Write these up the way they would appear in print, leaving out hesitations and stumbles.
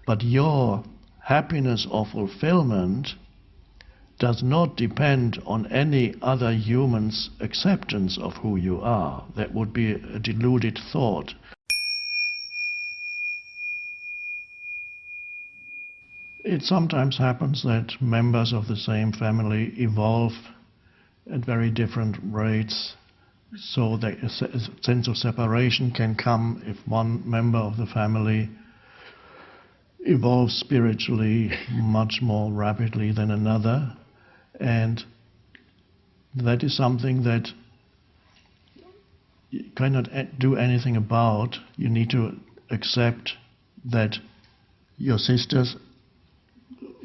But your happiness or fulfillment does not depend on any other human's acceptance of who you are. That would be a deluded thought. It sometimes happens that members of the same family evolve at very different rates, so that a sense of separation can come if one member of the family evolves spiritually much more rapidly than another. And that is something that you cannot do anything about. You need to accept that your sisters,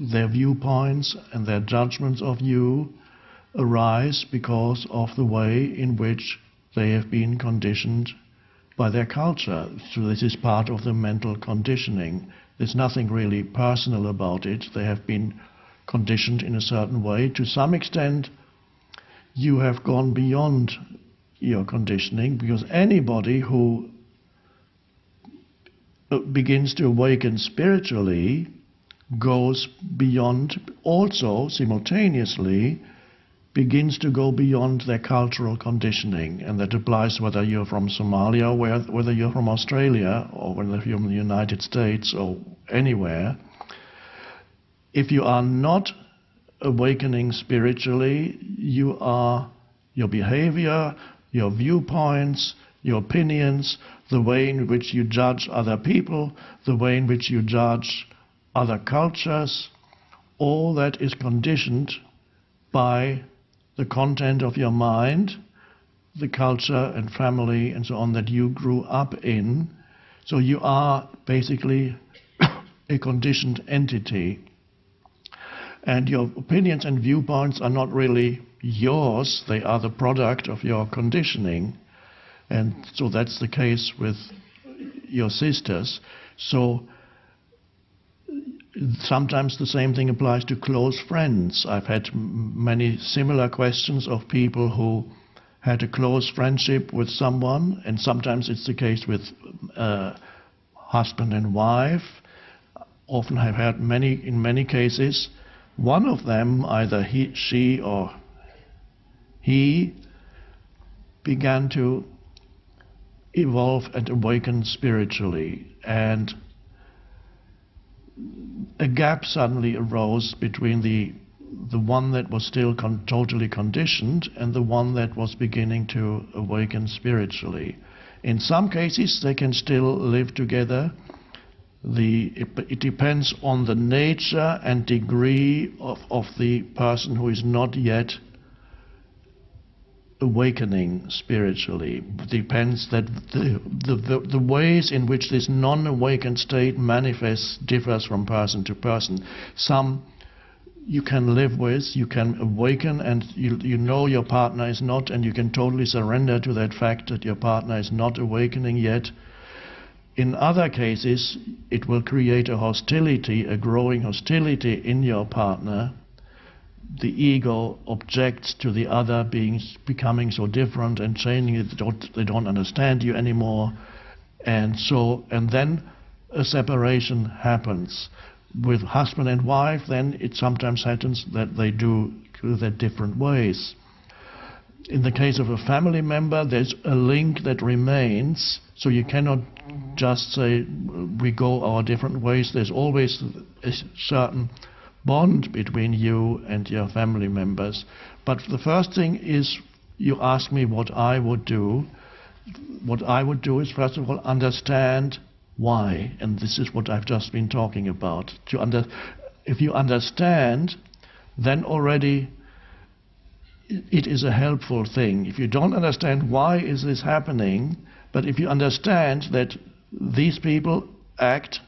their viewpoints and their judgments of you arise because of the way in which they have been conditioned by their culture. So this is part of the mental conditioning. There's nothing really personal about it. They have been conditioned in a certain way. To some extent, you have gone beyond your conditioning, because anybody who begins to awaken spiritually goes beyond, also simultaneously begins to go beyond their cultural conditioning. And that applies whether you're from Somalia, whether you're from Australia, or whether you're from the United States or anywhere. If you are not awakening spiritually, your behavior, your viewpoints, your opinions, the way in which you judge other people, the way in which you judge other cultures, all that is conditioned by the content of your mind, the culture and family and so on that you grew up in. So you are basically a conditioned entity. And your opinions and viewpoints are not really yours, they are the product of your conditioning. And so that's the case with your sisters. So sometimes the same thing applies to close friends. I've had many similar questions of people who had a close friendship with someone, and sometimes it's the case with husband and wife. Often I've had in many cases, one of them, either she or he, began to evolve and awaken spiritually, and a gap suddenly arose between the one that was still totally conditioned and the one that was beginning to awaken spiritually. In some cases they can still live together. It depends on the nature and degree of the person who is not yet awakening spiritually. It depends that the ways in which this non-awakened state manifests differs from person to person. Some you can live with, you can awaken, and you know your partner is not, and you can totally surrender to that fact that your partner is not awakening yet. In other cases, it will create a hostility, a growing hostility in your partner. The ego objects to the other becoming so different and changing. They don't understand you anymore, and then a separation happens. With husband and wife, then it sometimes happens that they do that different ways. In the case of a family member, there's a link that remains, so you cannot just say we go our different ways. There's always a certain bond between you and your family members. But the first thing is, you ask me what I would do. What I would do is, first of all, understand why, and this is what I've just been talking about. If you understand, then already it is a helpful thing. If you don't understand why is this happening, but if you understand that these people act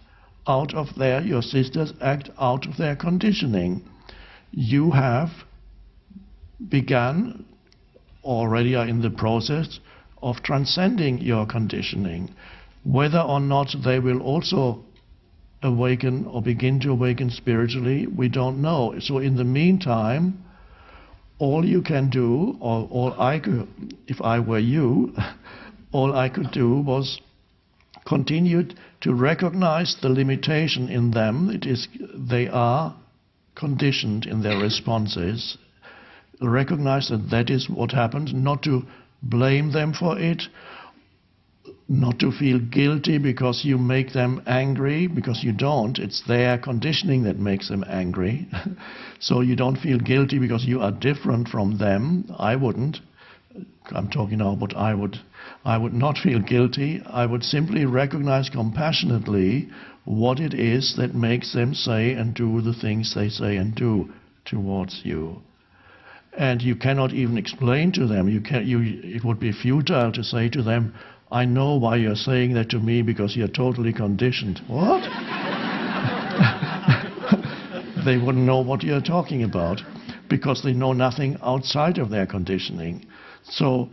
out of your sisters act out of their conditioning, you have begun, already are in the process of transcending your conditioning. Whether or not they will also awaken or begin to awaken spiritually, we don't know. So in the meantime, all you can do, or all I could, if I were you, all I could do was continue to recognize the limitation in them. They are conditioned in their responses. Recognize that that is what happened, not to blame them for it, not to feel guilty because you make them angry, because you don't. It's their conditioning that makes them angry. So you don't feel guilty because you are different from them. I wouldn't. I'm talking now about I would not feel guilty. I would simply recognize compassionately what it is that makes them say and do the things they say and do towards you. And you cannot even explain to them. It would be futile to say to them, I know why you're saying that to me because you're totally conditioned. What? They wouldn't know what you're talking about because they know nothing outside of their conditioning. So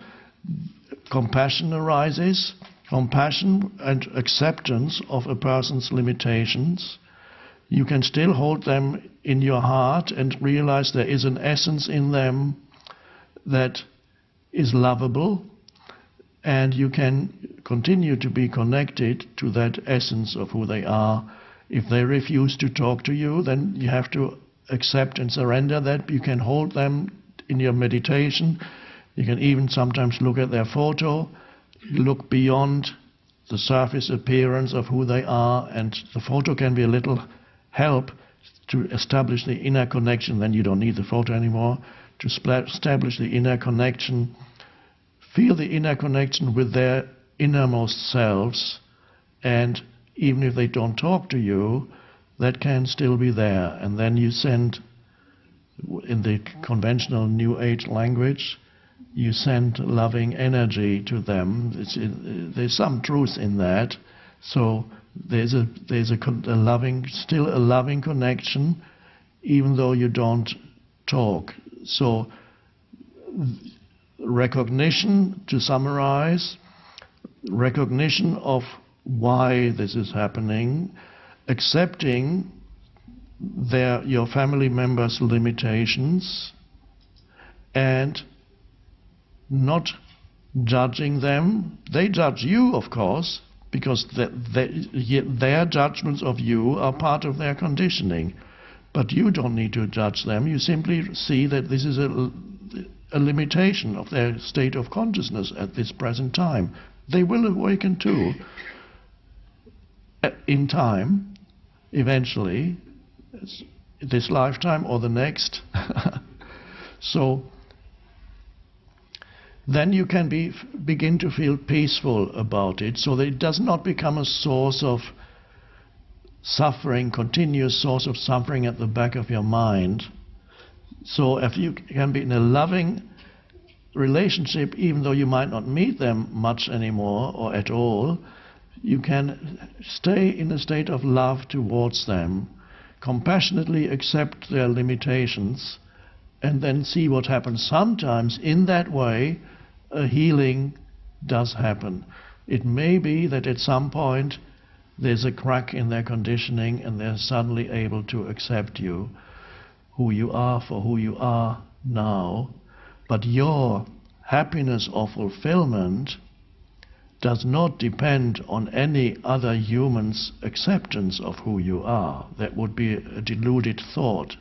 compassion arises, compassion and acceptance of a person's limitations. You can still hold them in your heart and realize there is an essence in them that is lovable, and you can continue to be connected to that essence of who they are. If they refuse to talk to you, then you have to accept and surrender that. You can hold them in your meditation. You can even sometimes look at their photo, look beyond the surface appearance of who they are, and the photo can be a little help to establish the inner connection. Then you don't need the photo anymore. To establish the inner connection, feel the inner connection with their innermost selves, and even if they don't talk to you, that can still be there. And then you send, in the conventional New Age language, you send loving energy to them. There's some truth in that. So there's a loving, still a loving connection, even though you don't talk. So recognition, to summarize, recognition of why this is happening, accepting your family members' limitations, and not judging them. They judge you, of course, because their judgments of you are part of their conditioning. But you don't need to judge them. You simply see that this is a limitation of their state of consciousness at this present time. They will awaken too, in time, eventually, this lifetime or the next. So then you can begin to feel peaceful about it, so that it does not become a source of suffering, continuous source of suffering at the back of your mind. So if you can be in a loving relationship, even though you might not meet them much anymore or at all, you can stay in a state of love towards them, compassionately accept their limitations, and then see what happens. Sometimes in that way a healing does happen. It may be that at some point there's a crack in their conditioning and they're suddenly able to accept you, who you are for who you are now. But your happiness or fulfillment does not depend on any other human's acceptance of who you are. That would be a deluded thought.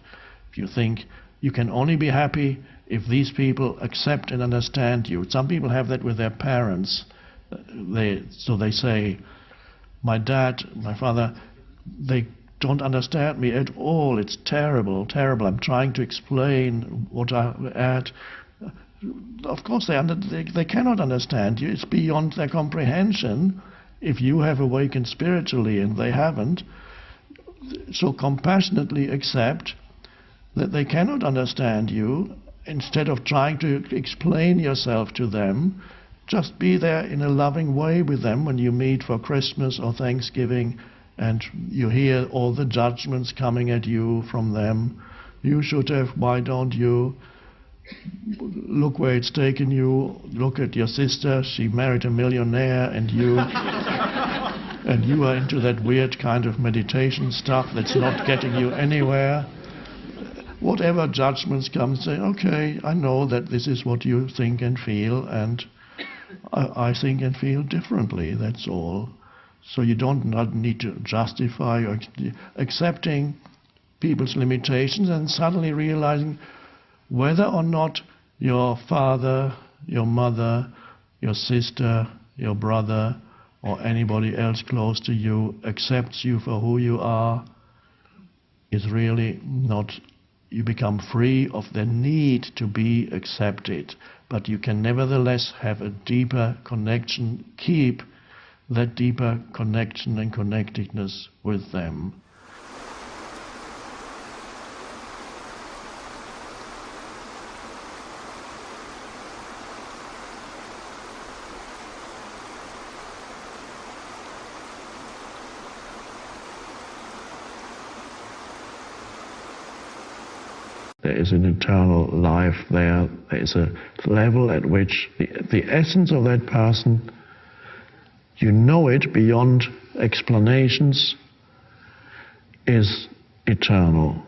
If you think you can only be happy if these people accept and understand you. Some people have that with their parents. So they say, my dad, my father, they don't understand me at all. It's terrible, terrible. I'm trying to explain what I'm at. Of course, they cannot understand you. It's beyond their comprehension if you have awakened spiritually and they haven't. So compassionately accept that they cannot understand you. Instead of trying to explain yourself to them, just be there in a loving way with them when you meet for Christmas or Thanksgiving and you hear all the judgments coming at you from them. You should have, why don't you? Look where it's taken you. Look at your sister, she married a millionaire, and you and you are into that weird kind of meditation stuff that's not getting you anywhere. Whatever judgments come, say, okay, I know that this is what you think and feel, and I think and feel differently, that's all. So you don't not need to justify or accepting people's limitations and suddenly realizing whether or not your father, your mother, your sister, your brother, or anybody else close to you accepts you for who you are is really not. You become free of the need to be accepted, but you can nevertheless have a deeper connection, keep that deeper connection and connectedness with them. There is an eternal life there. There is a level at which the essence of that person, you know it beyond explanations, is eternal.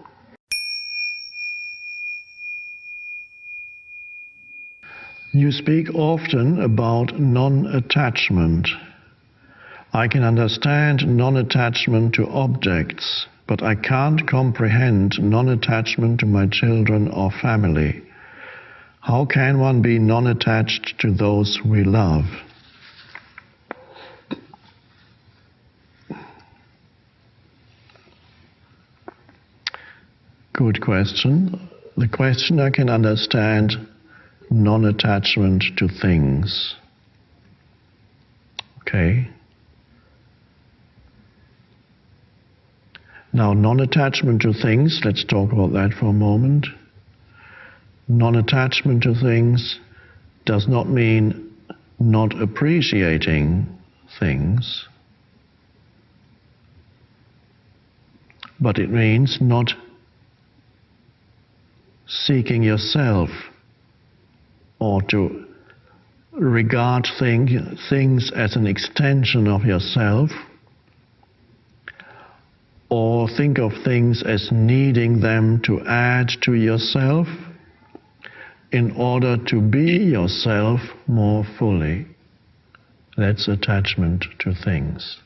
You speak often about non-attachment. I can understand non-attachment to objects, but I can't comprehend non-attachment to my children or family. How can one be non-attached to those we love? Good question. The questioner can understand non-attachment to things. Okay. Now, non-attachment to things, let's talk about that for a moment. Non-attachment to things does not mean not appreciating things, but it means not seeking yourself or to regard things as an extension of yourself, or think of things as needing them to add to yourself in order to be yourself more fully. That's attachment to things.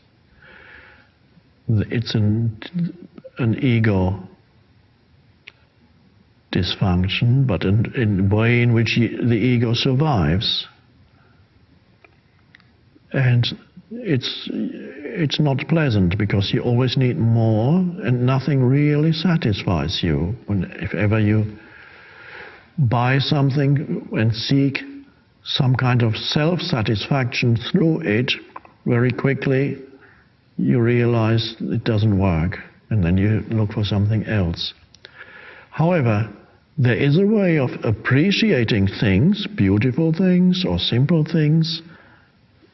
It's an ego dysfunction, but in a way in which the ego survives. And it's not pleasant, because you always need more and nothing really satisfies you. If ever you buy something and seek some kind of self-satisfaction through it, very quickly you realize it doesn't work, and then you look for something else. However, there is a way of appreciating things, beautiful things or simple things.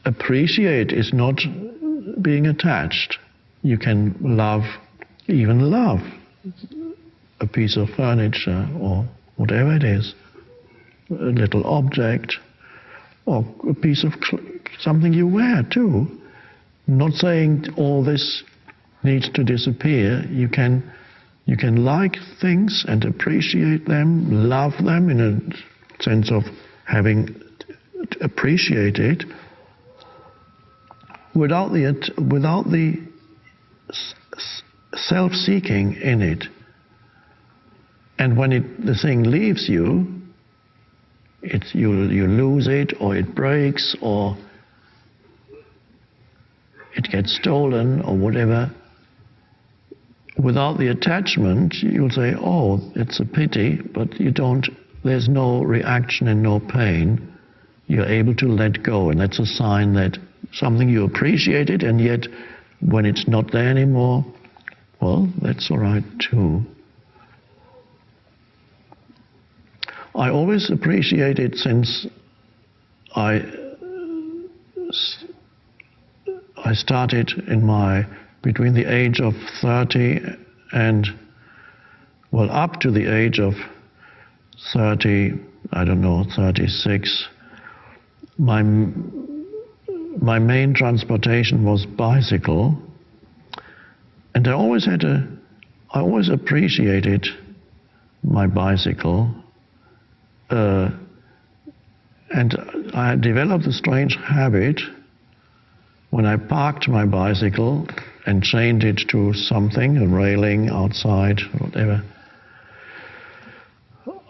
Appreciate is not being attached. You can even love a piece of furniture or whatever it is, a little object, or a piece of something you wear too. Not saying all this needs to disappear. You can like things and appreciate them, love them in a sense of having appreciated, without the self-seeking in it. And when the thing leaves you, you lose it, or it breaks, or it gets stolen, or whatever. Without the attachment, you'll say, oh, it's a pity, but there's no reaction and no pain. You're able to let go, and that's a sign that something you appreciated, and yet when it's not there anymore, well, that's all right too. I always appreciated, since I started between the age of 30 and, well, up to the age of 30, 36, my main transportation was bicycle, and I always appreciated my bicycle, and I developed a strange habit. when I parked my bicycle and chained it to something, a railing outside, whatever,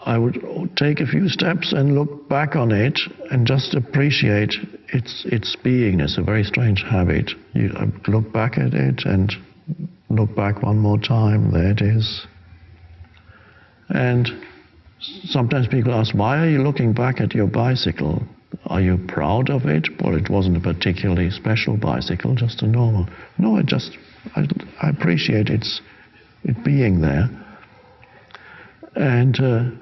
I would take a few steps and look back on it and just appreciate its beingness, a very strange habit. I would look back at it and look back one more time, there it is. And sometimes people ask, why are you looking back at your bicycle? Are you proud of it? Well, it wasn't a particularly special bicycle, just a normal. No, I appreciate it being there. And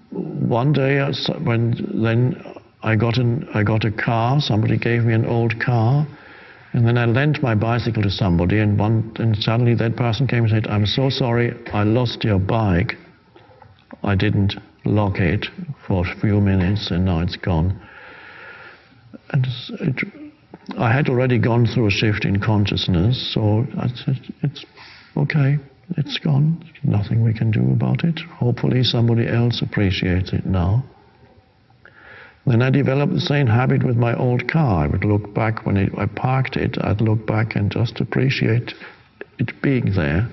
one day, then I got a car. Somebody gave me an old car, and then I lent my bicycle to somebody, and suddenly that person came and said, "I'm so sorry, I lost your bike. I didn't lock it for a few minutes, and now it's gone." And I had already gone through a shift in consciousness, so I said, "It's okay. It's gone. Nothing we can do about it. Hopefully somebody else appreciates it now." Then I developed the same habit with my old car. I would look back when I parked it. I'd look back and just appreciate it being there.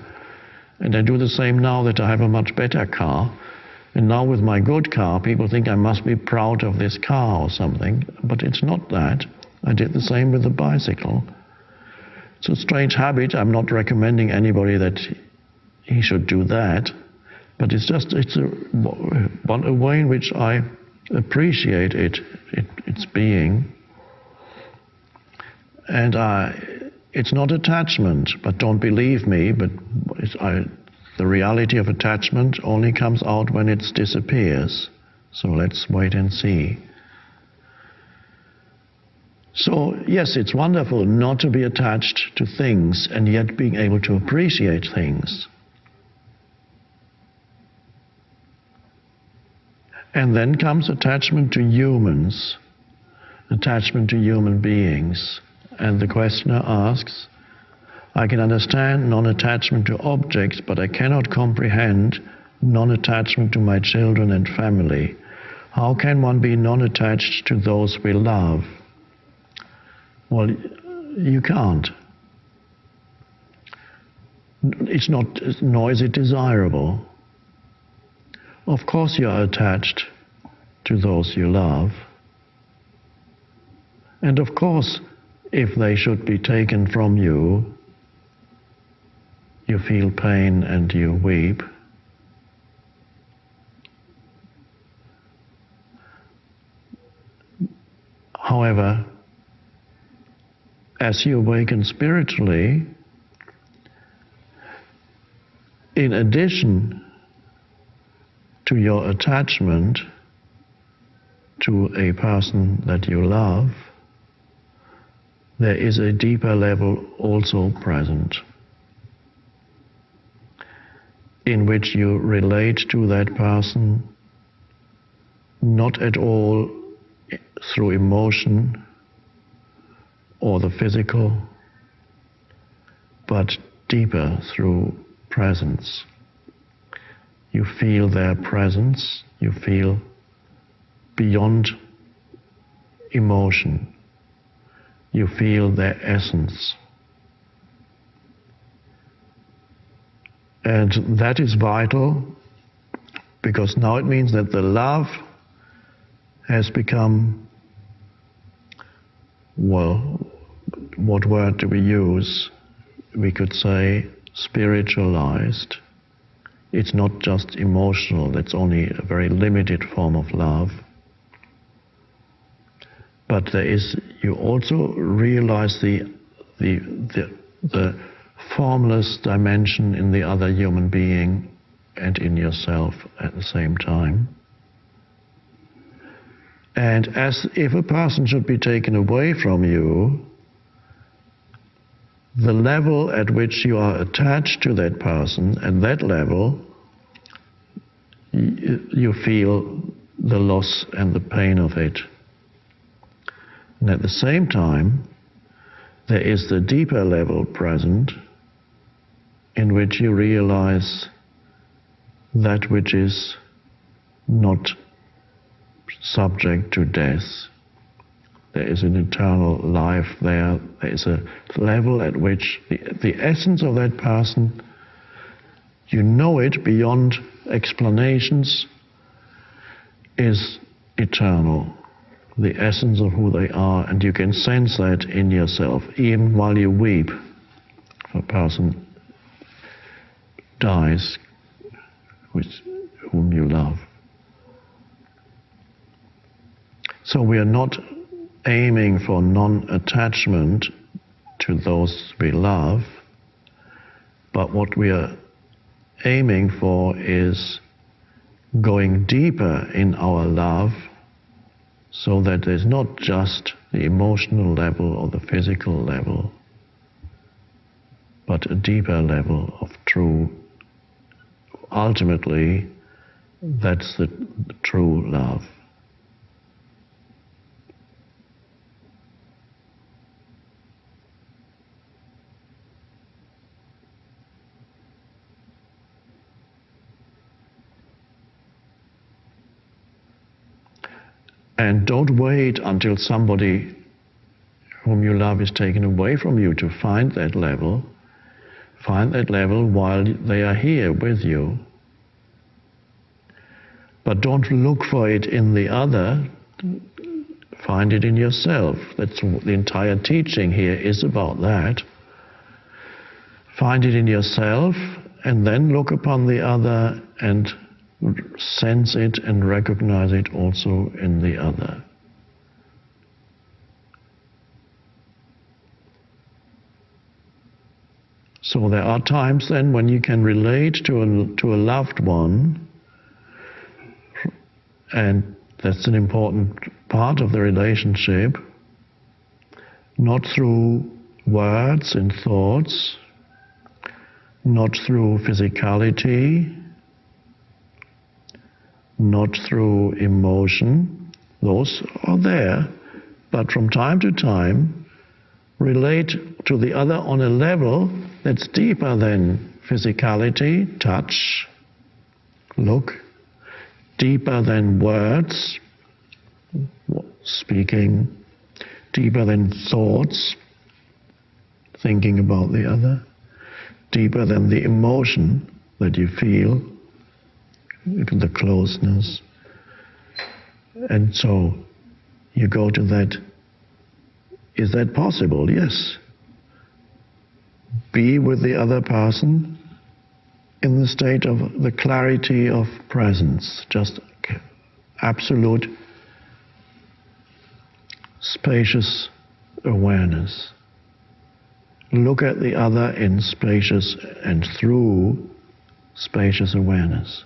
And I do the same now that I have a much better car. And now with my good car, people think I must be proud of this car or something. But it's not that. I did the same with the bicycle. It's a strange habit. I'm not recommending anybody that he should do that, but it's a way in which I appreciate its being, and it's not attachment. But don't believe me. But the reality of attachment only comes out when it disappears. So let's wait and see. So yes, it's wonderful not to be attached to things and yet being able to appreciate things. And then comes attachment to humans, attachment to human beings. And the questioner asks, I can understand non-attachment to objects, but I cannot comprehend non-attachment to my children and family. How can one be non-attached to those we love? Well, you can't. It's not, nor is it desirable. Of course you are attached to those you love. And of course, if they should be taken from you, you feel pain and you weep. However, as you awaken spiritually, in addition to your attachment to a person that you love, there is a deeper level also present, in which you relate to that person not at all through emotion or the physical, but deeper through presence. You feel their presence, you feel beyond emotion, you feel their essence. And that is vital, because now it means that the love has become, well, what word do we use? We could say spiritualized. It's not just emotional, that's only a very limited form of love. But you also realize the formless dimension in the other human being and in yourself at the same time. And as if a person should be taken away from you, the level at which you are attached to that person, at that level, you feel the loss and the pain of it. And at the same time, there is the deeper level present in which you realize that which is not subject to death, There is an eternal life there. There is a level at which the essence of that person, you know it beyond explanations, is eternal. The essence of who they are, and you can sense that in yourself, even while you weep. If a person dies with whom you love. So we are not aiming for non-attachment to those we love, but what we are aiming for is going deeper in our love, so that there's not just the emotional level or the physical level, but a deeper level of true, ultimately, that's the true love. And don't wait until somebody whom you love is taken away from you to find that level. Find that level while they are here with you. But don't look for it in the other. Find it in yourself. That's the entire teaching here is about that. Find it in yourself and then look upon the other and sense it and recognize it also in the other. So there are times then when you can relate to a loved one, and that's an important part of the relationship, not through words and thoughts, not through physicality, not through emotion. Those are there, but from time to time relate to the other on a level that's deeper than physicality, touch, look, deeper than words, speaking, deeper than thoughts, thinking about the other, deeper than the emotion that you feel, the closeness. And so you go to that. Is that possible? Yes. Be with the other person in the state of the clarity of presence, just absolute spacious awareness. Look at the other in spacious and through spacious awareness.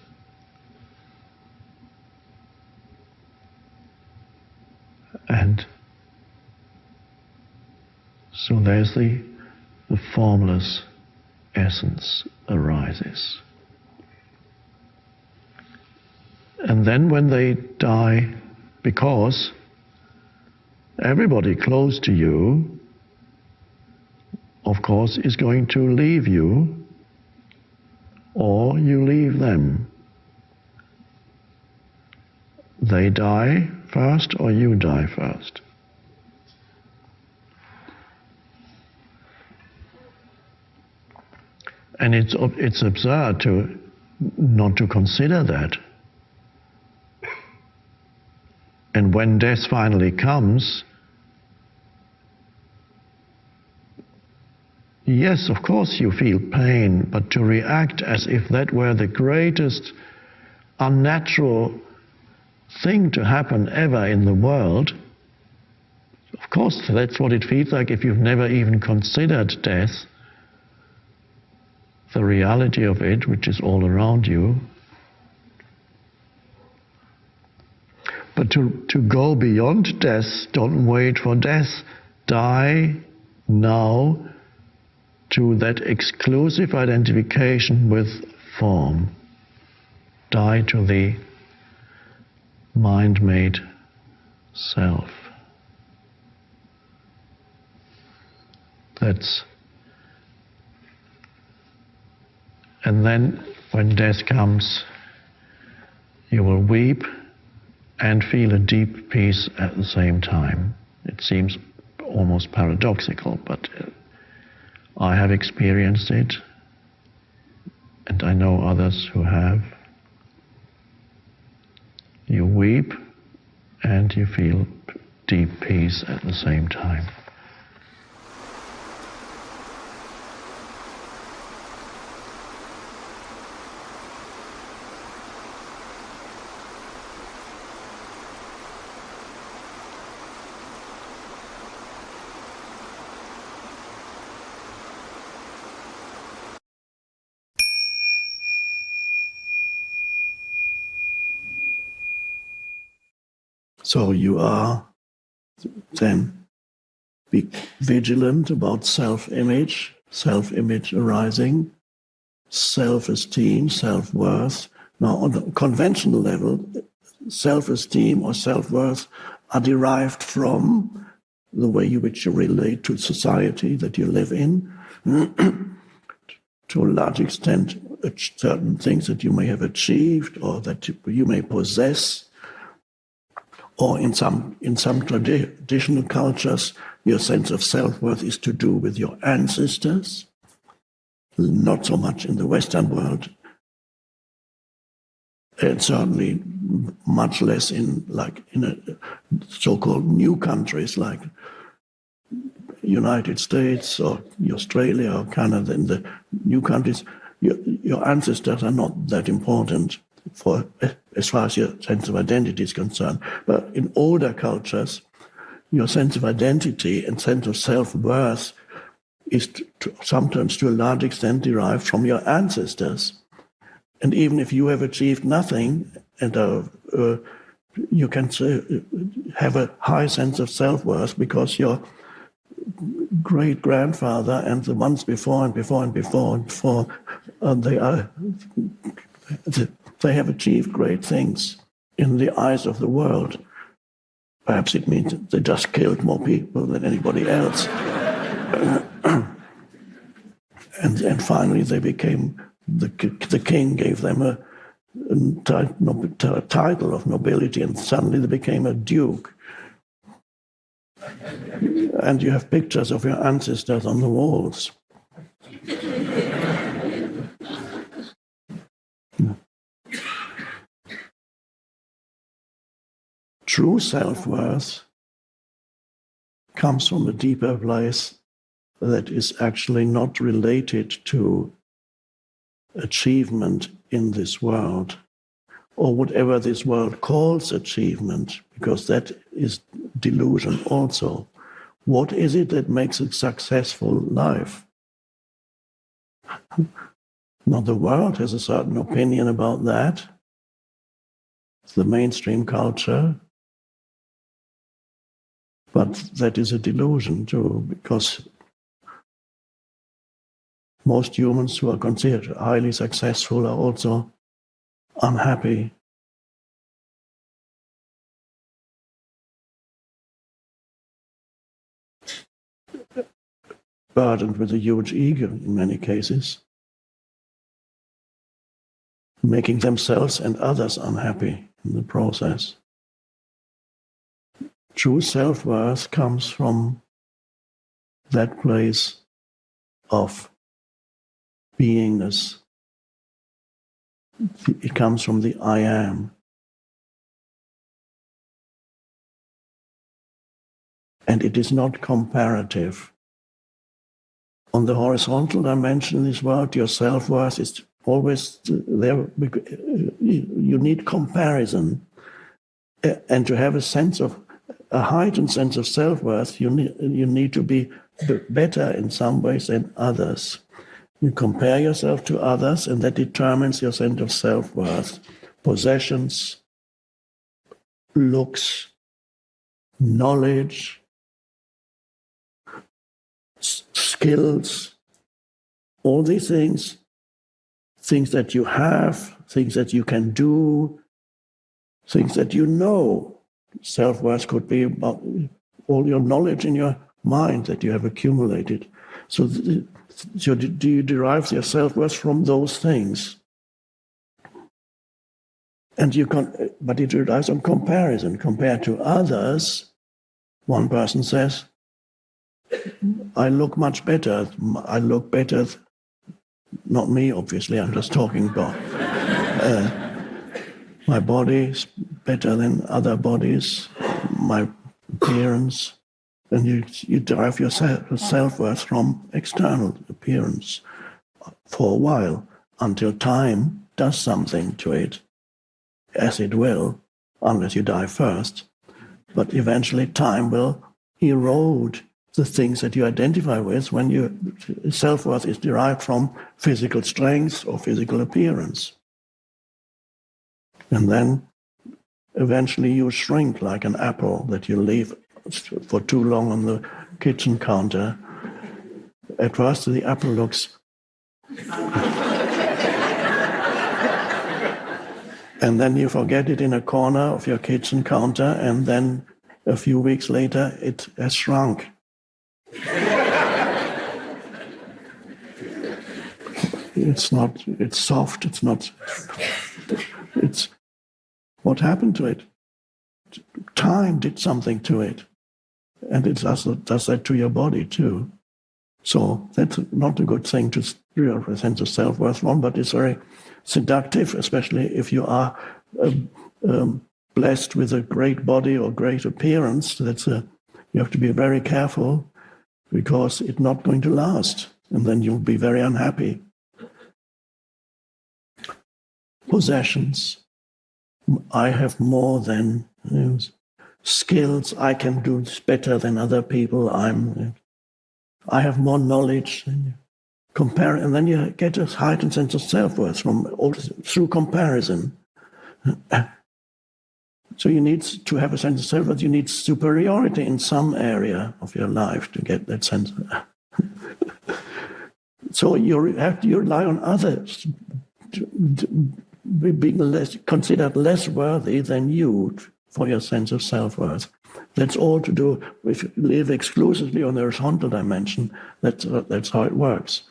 And so there's the formless essence arises. And then when they die, because everybody close to you, of course, is going to leave you, or you leave them. They die first, or you die first. And it's absurd to not to consider that. And when death finally comes, yes, of course you feel pain, but to react as if that were the greatest unnatural thing to happen ever in the world, of course that's what it feels like if you've never even considered death, the reality of it, which is all around you. But to go beyond death, don't wait for death. Die now to that exclusive identification with form. Die to the mind-made self. And then when death comes, you will weep and feel a deep peace at the same time. It seems almost paradoxical, but I have experienced it, and I know others who have. You weep and you feel deep peace at the same time. So you are then be vigilant about self-image arising, self-esteem, self-worth. Now, on the conventional level, self-esteem or self-worth are derived from the way in which you relate to society that you live in. To a large extent, certain things that you may have achieved or that you may possess. Or in some traditional cultures, your sense of self-worth is to do with your ancestors. Not so much in the Western world, and certainly much less in so-called new countries like United States or Australia or Canada. In the new countries, your ancestors are not that important for as far as your sense of identity is concerned. But in older cultures, your sense of identity and sense of self-worth is sometimes to a large extent derived from your ancestors. And even if you have achieved nothing, and you can have a high sense of self-worth because your great-grandfather and the ones before and before and before and before, they have achieved great things in the eyes of the world. Perhaps it means they just killed more people than anybody else. And finally they became, the king gave them a title of nobility, and suddenly they became a duke. And you have pictures of your ancestors on the walls. True self-worth comes from a deeper place that is actually not related to achievement in this world, or whatever this world calls achievement, because that is delusion also. What is it that makes a successful life? Now, the world has a certain opinion about that. The mainstream culture. But that is a delusion too, because most humans who are considered highly successful are also unhappy. Burdened with a huge ego in many cases, making themselves and others unhappy in the process. True self-worth comes from that place of beingness. It comes from the I am. And it is not comparative. On the horizontal dimension in this world, your self-worth is always there. You need comparison. And to have a heightened sense of self-worth, you need to be better in some ways than others. You compare yourself to others, and that determines your sense of self-worth. Possessions, looks, knowledge, skills, all these things that you have, things that you can do, things that you know. Self-worth could be about all your knowledge in your mind that you have accumulated. So do you derive your self-worth from those things? But it relies on comparison. Compared to others, one person says, I look much better. I look better, not me, obviously, I'm just talking about. My body's better than other bodies, my appearance. And you derive your self-worth from external appearance for a while, until time does something to it, as it will, unless you die first. But eventually time will erode the things that you identify with when your self-worth is derived from physical strength or physical appearance. And then eventually you shrink like an apple that you leave for too long on the kitchen counter. At first the apple looks... and then you forget it in a corner of your kitchen counter, and then a few weeks later it has shrunk. It's soft, it's what happened to it? Time did something to it. And it does that to your body too. So that's not a good thing to steer a sense of self-worth from, but it's very seductive, especially if you are blessed with a great body or great appearance. You have to be very careful, because it's not going to last, and then you'll be very unhappy. Possessions. I have more than skills. I can do this better than other people. I have more knowledge. And then you get a heightened sense of self-worth through comparison. So you need to have a sense of self-worth. You need superiority in some area of your life to get that sense. So you have to rely on others being considered less worthy than you for your sense of self-worth. That's all to do if you live exclusively on the horizontal dimension. That's how it works.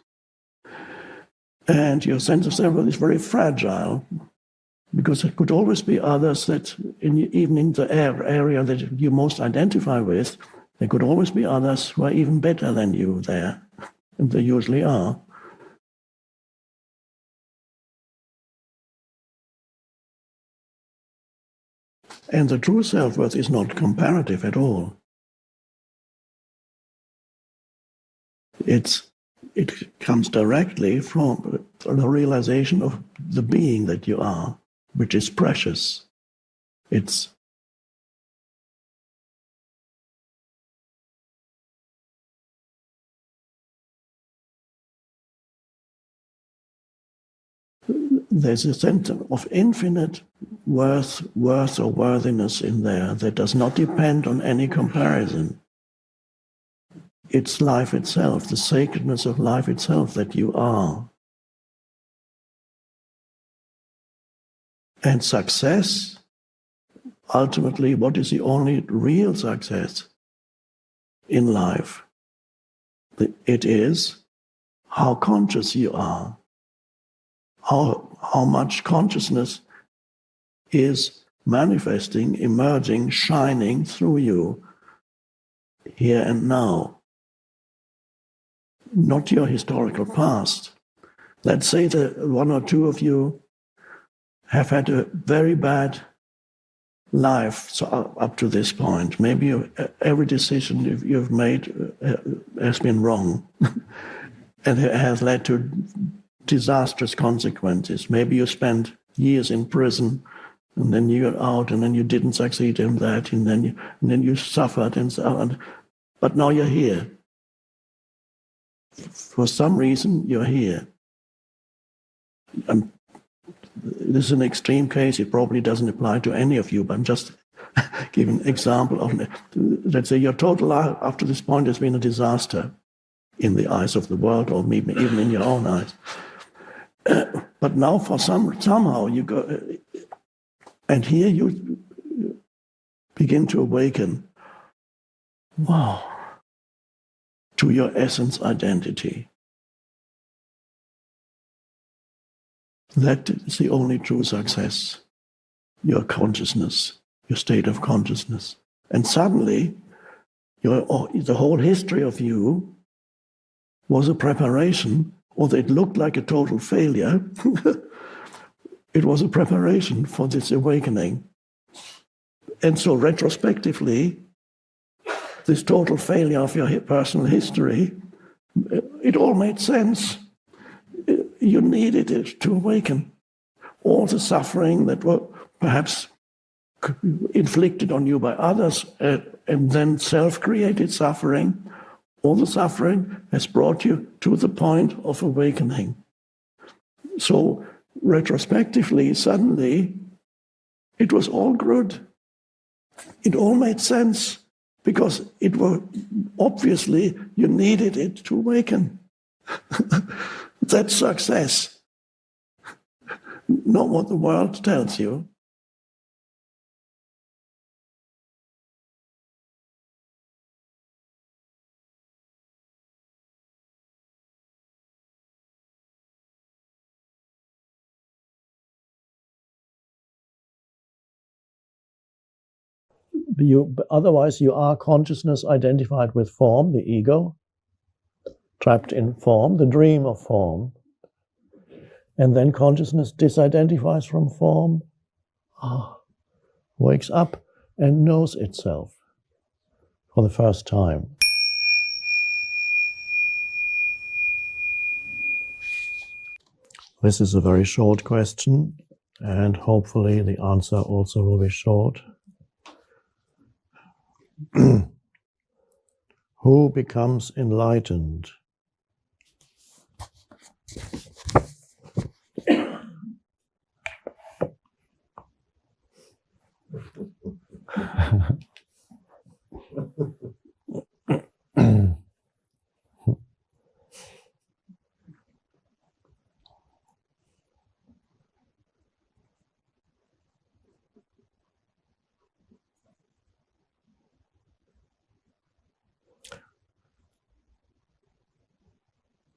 And your sense of self-worth is very fragile, because it could always be others that, even in the area that you most identify with, there could always be others who are even better than you there, and they usually are. And the true self-worth is not comparative at all. It comes directly from the realization of the being that you are, which is precious. There's a sense of infinite worth or worthiness in there that does not depend on any comparison. It's life itself, the sacredness of life itself that you are. And success, ultimately, what is the only real success in life? It is how conscious you are. How much consciousness is manifesting, emerging, shining through you here and now. Not your historical past. Let's say that one or two of you have had a very bad life up to this point. Maybe every decision you've made has been wrong and it has led to disastrous consequences. Maybe you spent years in prison, and then you're out, and then you didn't succeed in that, and then you suffered and so on. But now you're here. For some reason, you're here. This is an extreme case. It probably doesn't apply to any of you, but I'm just giving an example of it. Let's say your total life after this point has been a disaster in the eyes of the world, or maybe even in your own eyes. But now somehow you go, and here you begin to awaken, wow, to your essence identity. That is the only true success, your consciousness, your state of consciousness. And suddenly The whole history of you was a preparation, although it looked like a total failure. It was a preparation for this awakening. And so retrospectively, this total failure of your personal history, it all made sense. You needed it to awaken. All the suffering that were perhaps inflicted on you by others and then self-created suffering, all the suffering has brought you to the point of awakening. So retrospectively, suddenly, it was all good. It all made sense because it was obviously you needed it to awaken. That's success, not what the world tells you. Otherwise, you are consciousness identified with form, the ego, trapped in form, the dream of form. And then consciousness disidentifies from form, wakes up and knows itself for the first time. This is a very short question, and hopefully the answer also will be short. Who becomes enlightened?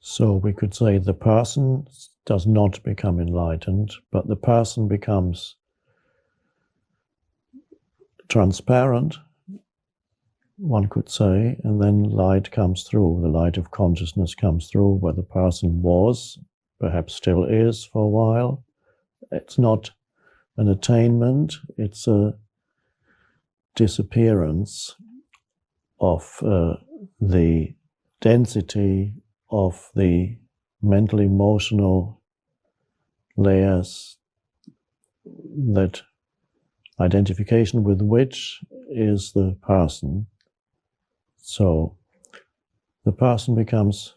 So we could say the person does not become enlightened, but the person becomes transparent, one could say, and then light comes through. The light of consciousness comes through where the person was, perhaps still is for a while. It's not an attainment, it's a disappearance of the density of the mental emotional layers that identification with which is the person. So the person becomes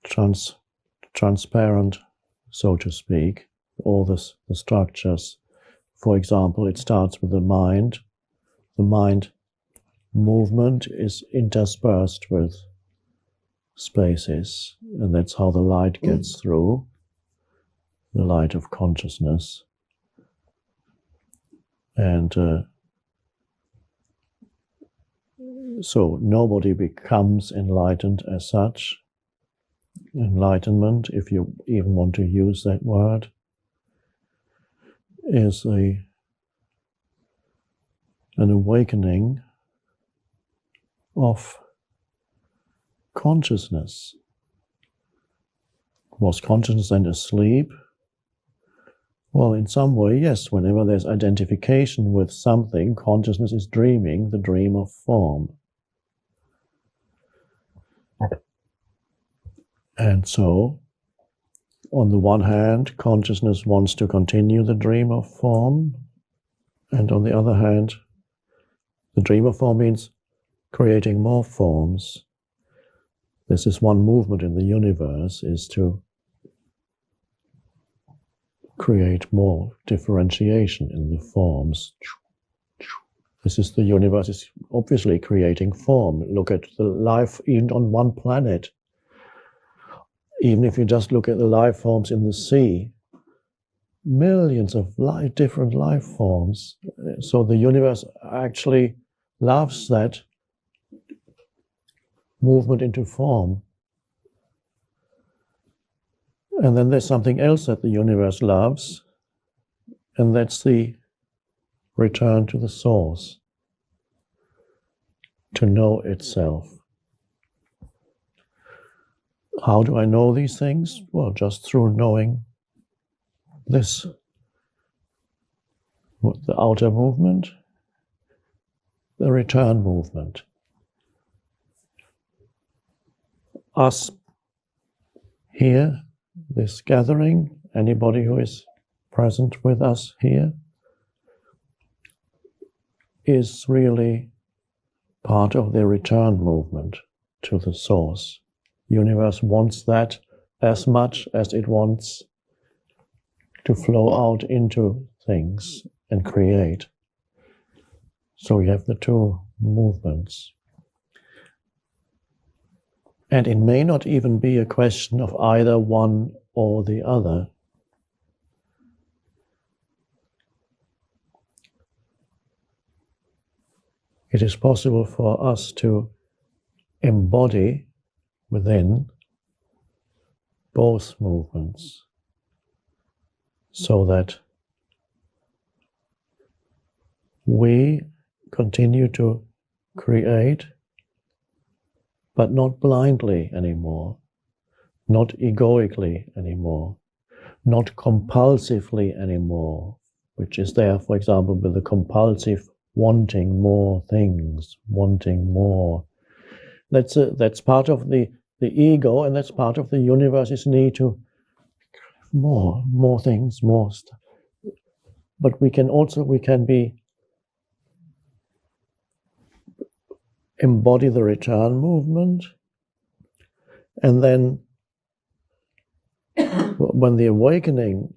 transparent, so to speak, all the structures. For example, it starts with the mind. The mind movement is interspersed with spaces, and that's how the light gets through, the light of consciousness. And so nobody becomes enlightened as such. Enlightenment, if you even want to use that word, is an awakening of consciousness. Was consciousness then asleep? Well, in some way, yes. Whenever there's identification with something, consciousness is dreaming the dream of form. And so, on the one hand, consciousness wants to continue the dream of form, and on the other hand, the dream of form means creating more forms. This is one movement in the universe, is to create more differentiation in the forms. This is the universe is obviously creating form. Look at the life even on one planet. Even if you just look at the life forms in the sea, millions of different life forms. So the universe actually loves that movement into form. And then there's something else that the universe loves, and that's the return to the source. to know itself. How do I know these things? Well, just through knowing this, the outer movement, the return movement. Us here, this gathering, anybody who is present with us here, is really part of the return movement to the source. The universe wants that as much as it wants to flow out into things and create. So we have the two movements. And it may not even be a question of either one or the other. It is possible for us to embody within both movements so that we continue to create, but not blindly anymore, not egoically anymore, not compulsively anymore, which is there, for example, with the compulsive wanting more things, wanting more. That's part of the ego, and that's part of the universe's need to more things, more stuff. But we can embody the return movement, and then when the awakening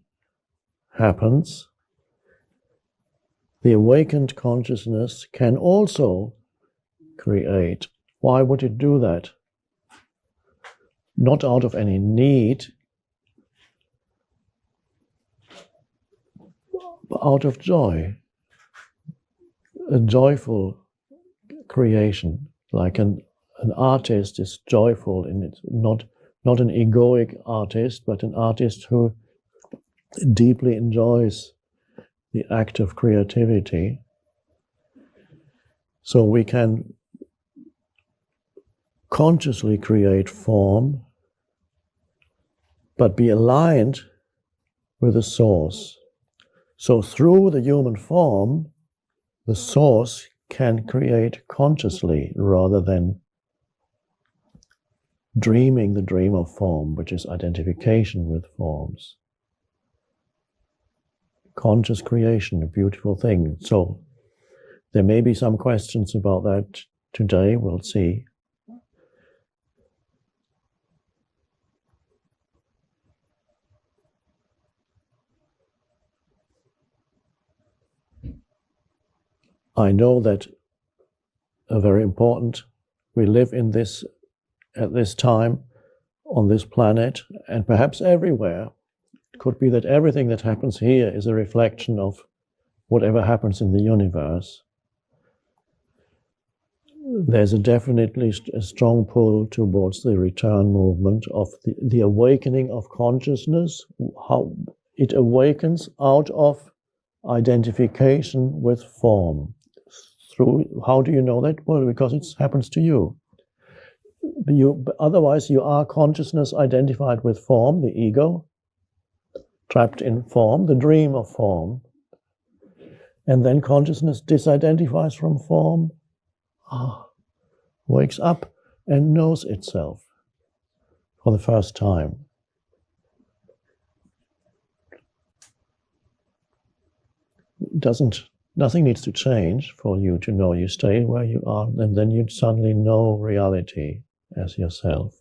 happens, the awakened consciousness can also create. Why would it do that? Not out of any need, but out of joy. A joyful creation, like an artist is joyful in it, not an egoic artist, but an artist who deeply enjoys the act of creativity. So we can consciously create form, but be aligned with the source. So through the human form, the source can create consciously rather than dreaming the dream of form, which is identification with forms. Conscious creation, a beautiful thing. So there may be some questions about that today, we'll see. I know that very important, we live in this, at this time, on this planet, and perhaps everywhere. It could be that everything that happens here is a reflection of whatever happens in the universe. There's definitely a strong pull towards the return movement of the awakening of consciousness, how it awakens out of identification with form. How do you know that? Well, because it happens to you. Otherwise, you are consciousness identified with form, the ego, trapped in form, the dream of form. And then consciousness disidentifies from form, wakes up and knows itself for the first time. Nothing needs to change for you to know. You stay where you are, and then you suddenly know reality as yourself.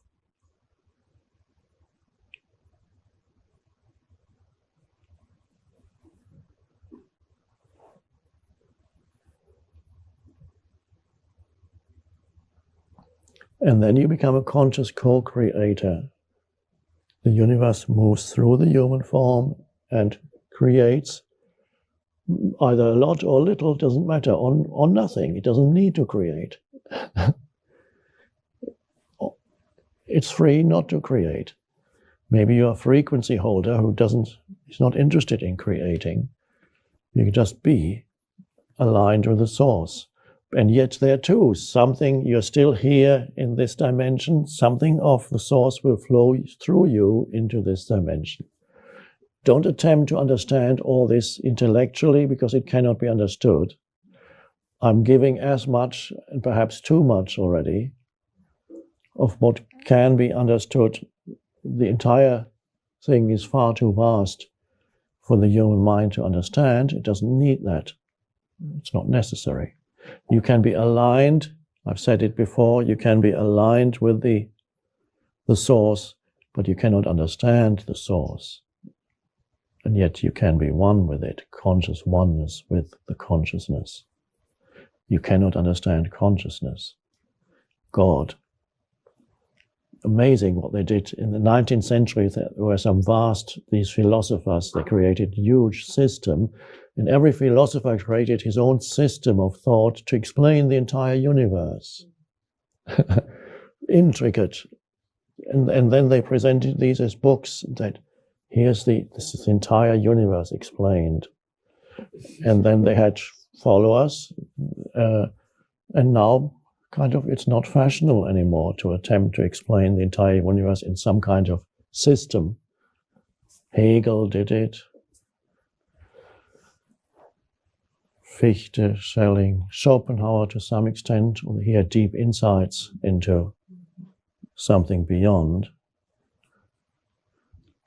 And then you become a conscious co-creator. The universe moves through the human form and creates either a lot or little, doesn't matter, on nothing. It doesn't need to create. It's free not to create. Maybe you're a frequency holder who is not interested in creating. You can just be aligned with the source. And yet there too, something, you're still here in this dimension, something of the source will flow through you into this dimension. Don't attempt to understand all this intellectually, because it cannot be understood. I'm giving as much, and perhaps too much already, of what can be understood. The entire thing is far too vast for the human mind to understand. It doesn't need that. It's not necessary. You can be aligned, I've said it before, you can be aligned with the source, but you cannot understand the source. And yet you can be one with it, conscious oneness with the consciousness. You cannot understand consciousness. God. Amazing what they did. In the 19th century, there were some these philosophers, they created a huge system, and every philosopher created his own system of thought to explain the entire universe. Intricate. And then they presented these as books, that this is the entire universe explained. And then they had followers, and now kind of it's not fashionable anymore to attempt to explain the entire universe in some kind of system. Hegel did it. Fichte, Schelling, Schopenhauer to some extent, he had deep insights into something beyond.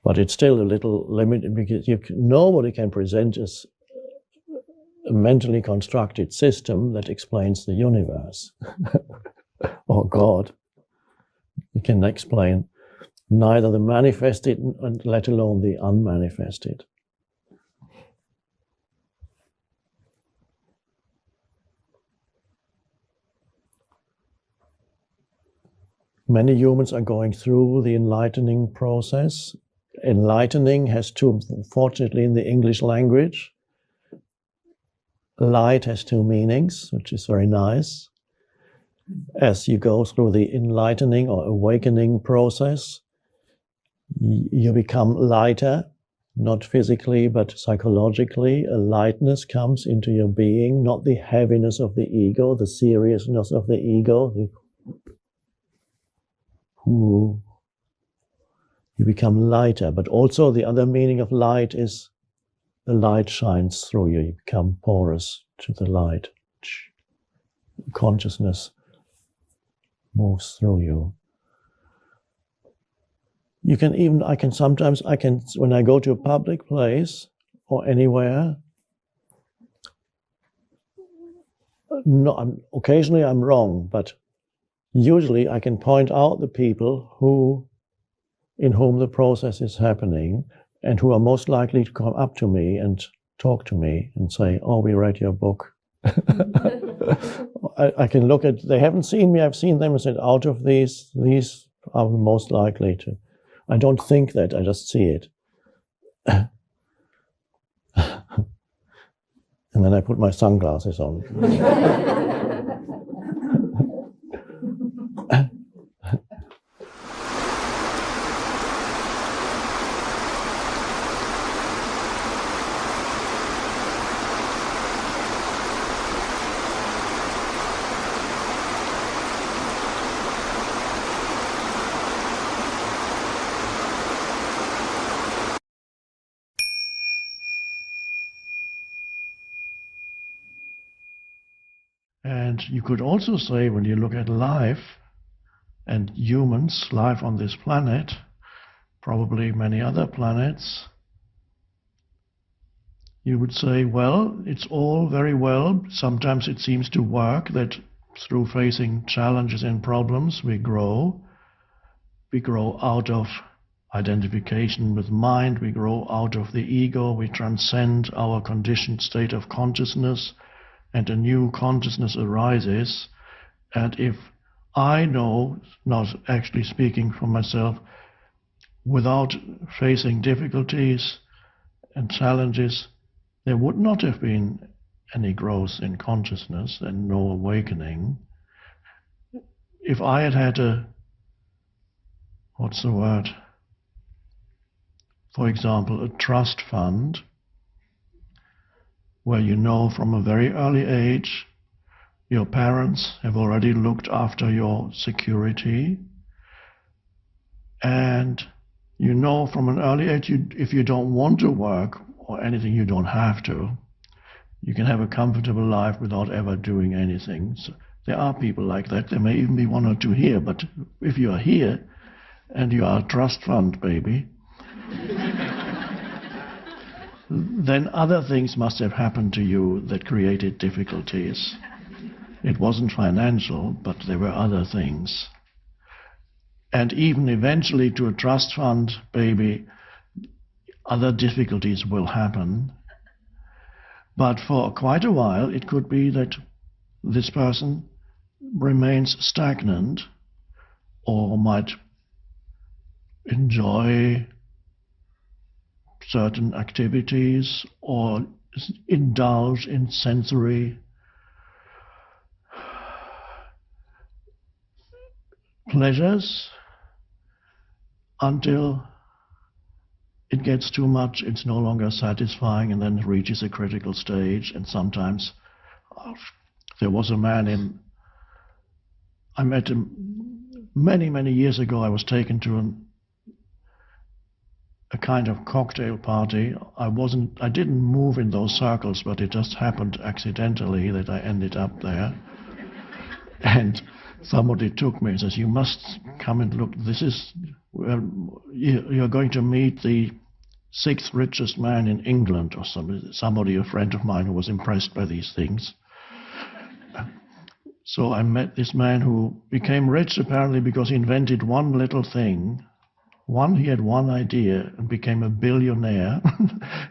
But it's still a little limited, because nobody can present as a mentally constructed system that explains the universe or God. You can explain neither the manifested, and let alone the unmanifested. Many humans are going through the enlightening process. Enlightening has two, fortunately in the English language, light has two meanings, which is very nice. As you go through the enlightening or awakening process, you become lighter, not physically, but psychologically. A lightness comes into your being, not the heaviness of the ego, the seriousness of the ego. You become lighter, but also the other meaning of light is the light shines through you. You become porous to the light. Consciousness moves through you. You can even, when I go to a public place or anywhere, occasionally I'm wrong, but usually I can point out the people in whom the process is happening, and who are most likely to come up to me and talk to me and say, "Oh, we read your book." I can look at, they haven't seen me, I've seen them, and said, out of these are the most likely to. I don't think that, I just see it. And then I put my sunglasses on. And you could also say, when you look at life and humans, life on this planet, probably many other planets, you would say, well, it's all very well. Sometimes it seems to work that through facing challenges and problems, we grow. We grow out of identification with mind. We grow out of the ego. We transcend our conditioned state of consciousness, and a new consciousness arises. And if I know, not actually speaking for myself, without facing difficulties and challenges, there would not have been any growth in consciousness and no awakening. If I had had for example, a trust fund, where you know from a very early age Your parents have already looked after your security. And you know from an early age, if you don't want to work or anything, you don't have to. You can have a comfortable life without ever doing anything. So there are people like that. There may even be one or two here, but if you are here and you are a trust fund baby, then other things must have happened to you that created difficulties. It wasn't financial, but there were other things. And even eventually to a trust fund baby, other difficulties will happen. But for quite a while, it could be that this person remains stagnant or might enjoy certain activities or indulge in sensory pleasures until it gets too much, it's no longer satisfying, and then it reaches a critical stage. And sometimes there was a man I met him many years ago. I was taken to a kind of cocktail party. I didn't move in those circles, but it just happened accidentally that I ended up there. And somebody took me and says, "You must come and look. This is, you're going to meet the 6th richest man in England," or somebody, a friend of mine who was impressed by these things. So I met this man who became rich apparently because he invented one little thing. He had one idea and became a billionaire.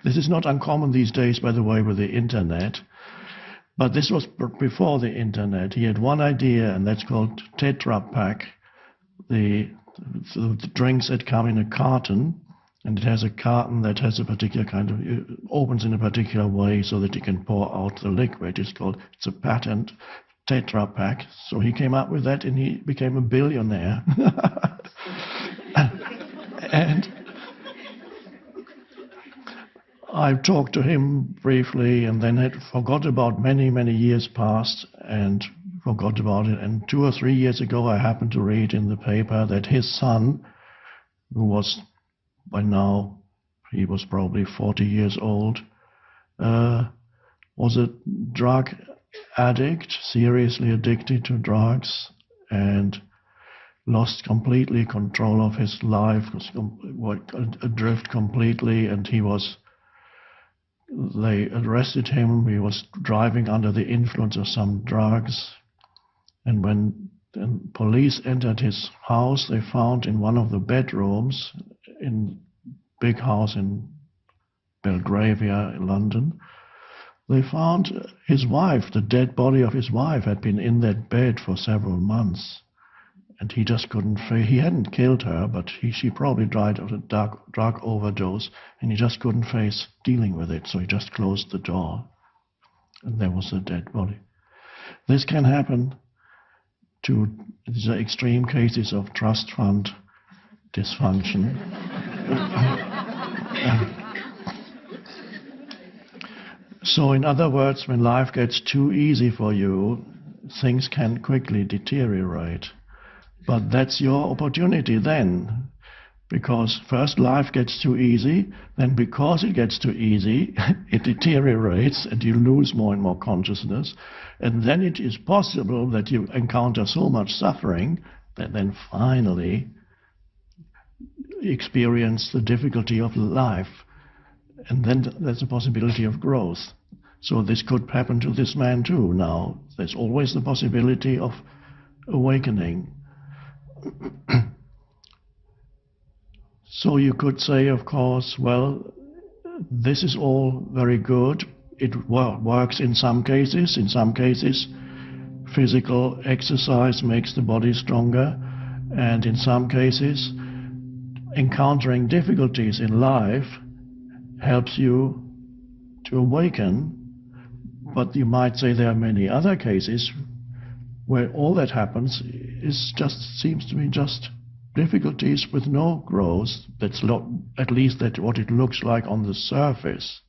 This is not uncommon these days, by the way, with the internet. But this was before the internet. He had one idea, and that's called Tetra Pak, the drinks that come in a carton, and it has a carton that has a particular kind of, opens in a particular way so that you can pour out the liquid. It's a patent, Tetra Pak. So he came up with that, and he became a billionaire. And I talked to him briefly and then had forgot about many years past and forgot about it. And 2 or 3 years ago, I happened to read in the paper that his son, who was by now, he was probably 40 years old, was a drug addict, seriously addicted to drugs, and lost completely control of his life, was adrift completely, and they arrested him. He was driving under the influence of some drugs, and when the police entered his house, they found in one of the bedrooms in a big house in Belgravia in London, they found his wife. The dead body of his wife had been in that bed for several months. And he just couldn't face. He hadn't killed her, but she probably died of a drug overdose, and he just couldn't face dealing with it, so he just closed the door, and there was a dead body. This can happen to these are extreme cases of trust fund dysfunction. So, in other words, when life gets too easy for you, things can quickly deteriorate. But that's your opportunity then, because first life gets too easy, then because it gets too easy, it deteriorates and you lose more and more consciousness, and then it is possible that you encounter so much suffering that then finally experience the difficulty of life, and then there's a possibility of growth. So this could happen to this man too now. There's always the possibility of awakening. So you could say, of course, well, this is all very good. It works in some cases. In some cases, physical exercise makes the body stronger. And in some cases, encountering difficulties in life helps you to awaken. But you might say there are many other cases where all that happens seems to be just difficulties with no growth. That's at least that's what it looks like on the surface.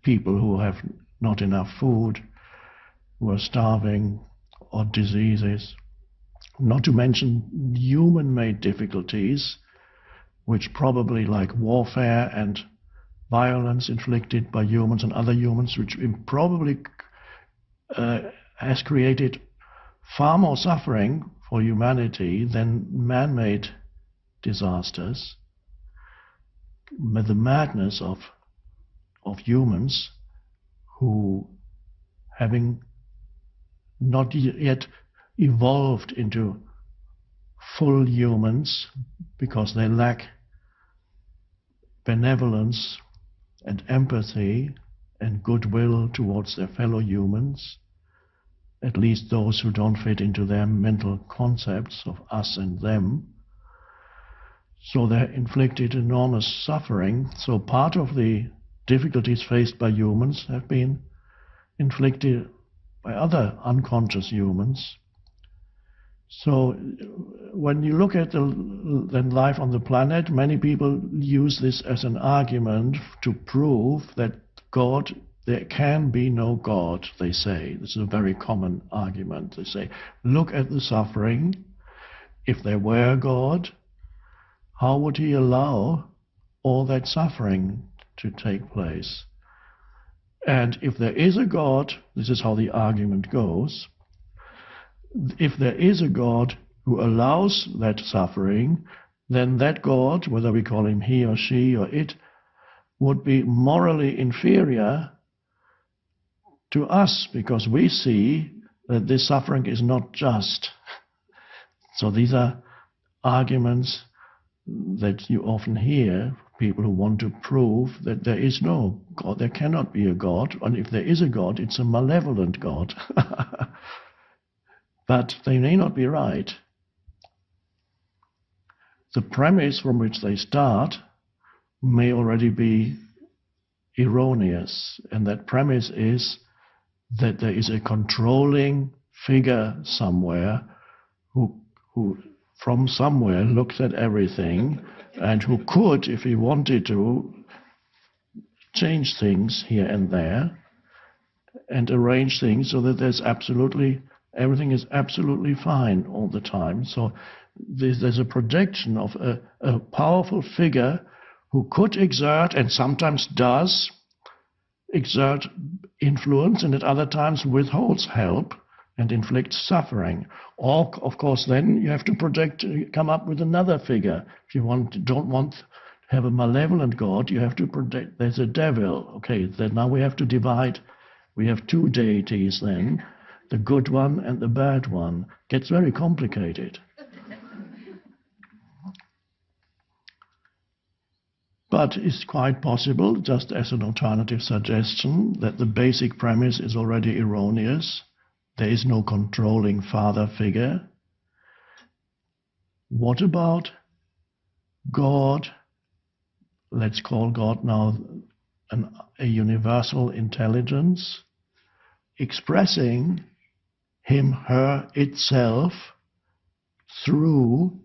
People who have not enough food, who are starving, or diseases. Not to mention human-made difficulties, which probably, like warfare and violence inflicted by humans and other humans, which probably has created far more suffering for humanity than man-made disasters. The madness of humans who, having not yet evolved into full humans because they lack benevolence and empathy and goodwill towards their fellow humans, at least those who don't fit into their mental concepts of us and them. So they're inflicted enormous suffering. So part of the difficulties faced by humans have been inflicted by other unconscious humans. So when you look at the life on the planet, many people use this as an argument to prove that God, there can be no God, they say. This is a very common argument. They say, look at the suffering. If there were a God, how would he allow all that suffering to take place? And if there is a God, this is how the argument goes, if there is a God who allows that suffering, then that God, whether we call him he or she or it, would be morally inferior to us, because we see that this suffering is not just. So these are arguments that you often hear, people who want to prove that there is no God, there cannot be a God, and if there is a God, it's a malevolent God. But they may not be right. The premise from which they start may already be erroneous, and that premise is that there is a controlling figure somewhere who from somewhere looks at everything and who could, if he wanted to, change things here and there and arrange things so that everything is absolutely fine all the time. So there's a projection of a powerful figure who could exert, and sometimes does exert, influence, and at other times withholds help and inflicts suffering. Or, of course, then you have to come up with another figure. If you don't want to have a malevolent God, you have to project, there's a devil. Okay, then now we have to divide. We have two deities then, the good one and the bad one. Gets very complicated. But it's quite possible, just as an alternative suggestion, that the basic premise is already erroneous. There is no controlling father figure. What about God? Let's call God now a universal intelligence, expressing him, her, itself through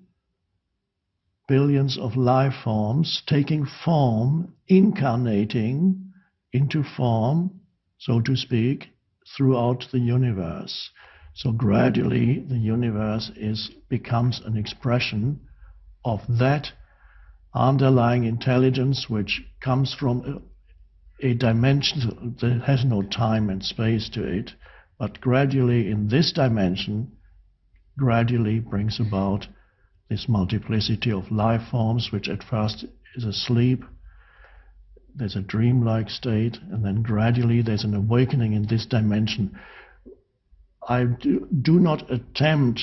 billions of life forms, taking form, incarnating into form, so to speak, throughout the universe. So gradually the universe becomes an expression of that underlying intelligence which comes from a dimension that has no time and space to it, but gradually in this dimension gradually brings about this multiplicity of life forms, which at first is asleep. There's a dreamlike state, and then gradually there's an awakening in this dimension. I do not attempt,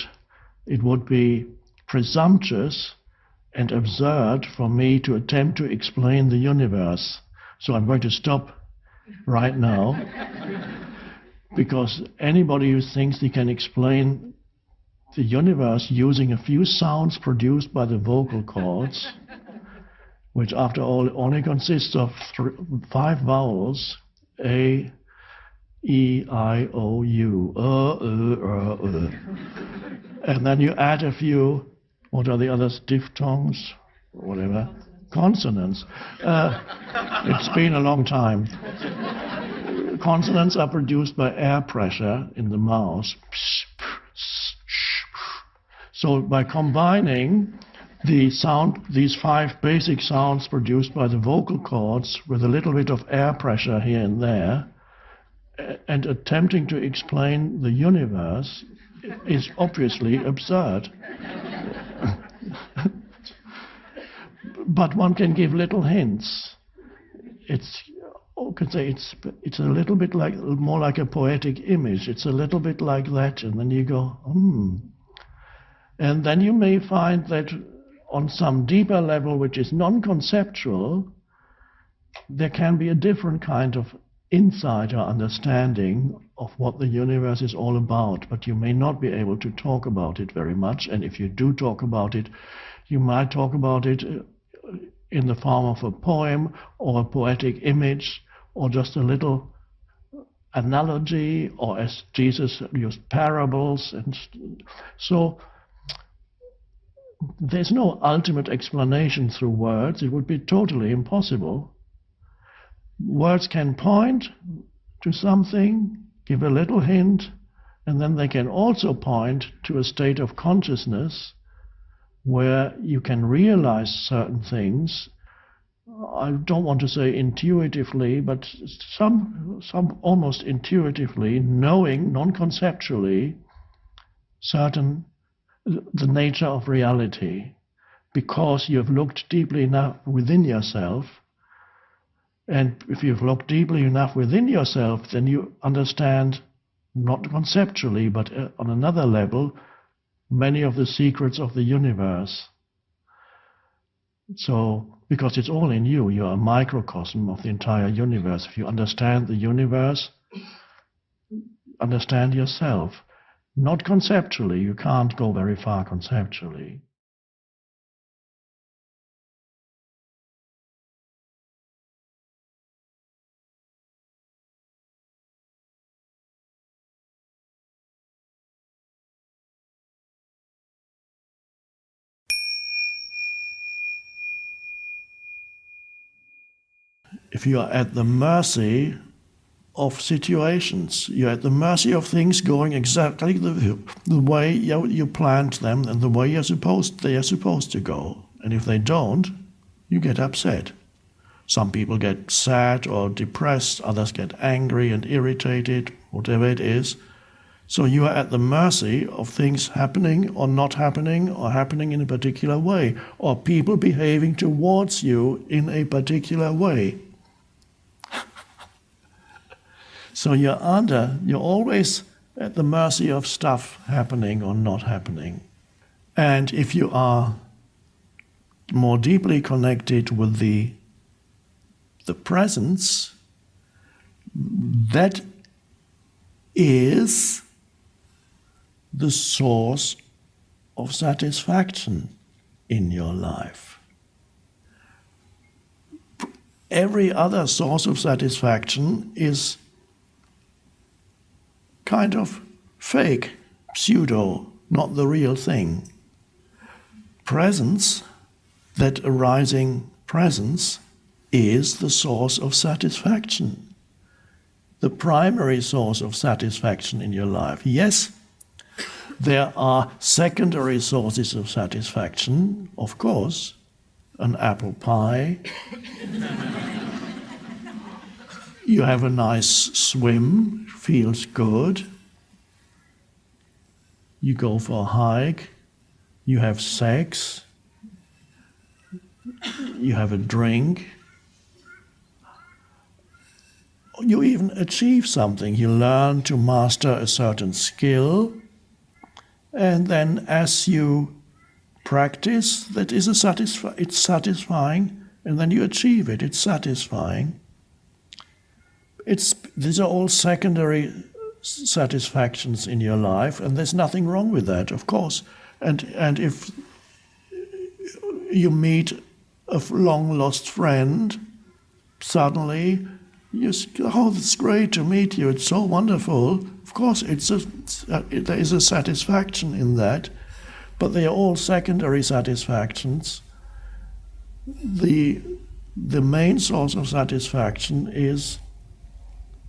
it would be presumptuous and absurd for me to attempt to explain the universe. So I'm going to stop right now, because anybody who thinks he can explain the universe using a few sounds produced by the vocal cords, which after all only consists of 5 vowels, A, E, I, O, U, and then you add a few, what are the others, diphthongs, whatever, consonants. It's been a long time. consonants are produced by air pressure in the mouth. So by combining these 5 basic sounds produced by the vocal cords with a little bit of air pressure here and there, and attempting to explain the universe is obviously absurd. But one can give little hints. It's a little bit more like a poetic image. It's a little bit like that, and then you go, And then you may find that on some deeper level, which is non-conceptual, there can be a different kind of insight or understanding of what the universe is all about, but you may not be able to talk about it very much, and if you do talk about it, you might talk about it in the form of a poem or a poetic image or just a little analogy, or as Jesus used parables. And so there's no ultimate explanation through words. It would be totally impossible. Words can point to something, give a little hint, and then they can also point to a state of consciousness where you can realize certain things. I don't want to say intuitively, but some almost intuitively, knowing non-conceptually the nature of reality, because you've looked deeply enough within yourself. And if you've looked deeply enough within yourself, then you understand, not conceptually, but on another level, many of the secrets of the universe. So, because it's all in you, you're a microcosm of the entire universe. If you understand the universe, understand yourself. Not conceptually, you can't go very far conceptually. If you are at the mercy of situations, you're at the mercy of things going exactly the way you planned them and the way they are supposed to go. And if they don't, you get upset. Some people get sad or depressed, others get angry and irritated, whatever it is. So you are at the mercy of things happening or not happening, or happening in a particular way, or people behaving towards you in a particular way. So you're always at the mercy of stuff happening or not happening. And if you are more deeply connected with the presence, that is the source of satisfaction in your life. Every other source of satisfaction is kind of fake, pseudo, not the real thing. Presence, that arising presence, is the source of satisfaction, the primary source of satisfaction in your life. Yes, there are secondary sources of satisfaction, of course, an apple pie. You have a nice swim, feels good. You go for a hike, you have sex, you have a drink. You even achieve something. You learn to master a certain skill, and then as you practice, it's satisfying, and then you achieve it, it's satisfying. These are all secondary satisfactions in your life, and there's nothing wrong with that, of course. And if you meet a long-lost friend, suddenly it's great to meet you, it's so wonderful. Of course, there is a satisfaction in that, but they are all secondary satisfactions. The main source of satisfaction is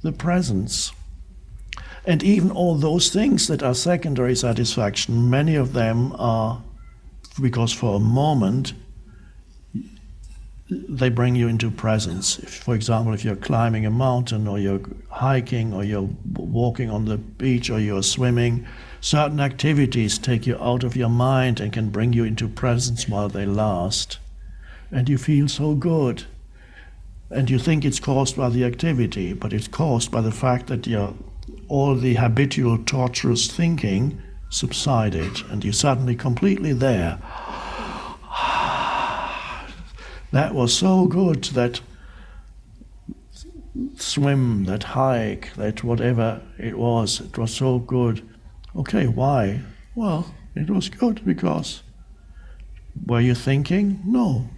the presence. And even all those things that are secondary satisfaction, many of them are because for a moment they bring you into presence. For example, if you're climbing a mountain, or you're hiking, or you're walking on the beach, or you're swimming, certain activities take you out of your mind and can bring you into presence while they last. And you feel so good. And you think it's caused by the activity, but it's caused by the fact that all the habitual torturous thinking subsided, and you're suddenly completely there. That was so good, that swim, that hike, that whatever it was so good. Okay, why? Well, it was good because, were you thinking? No.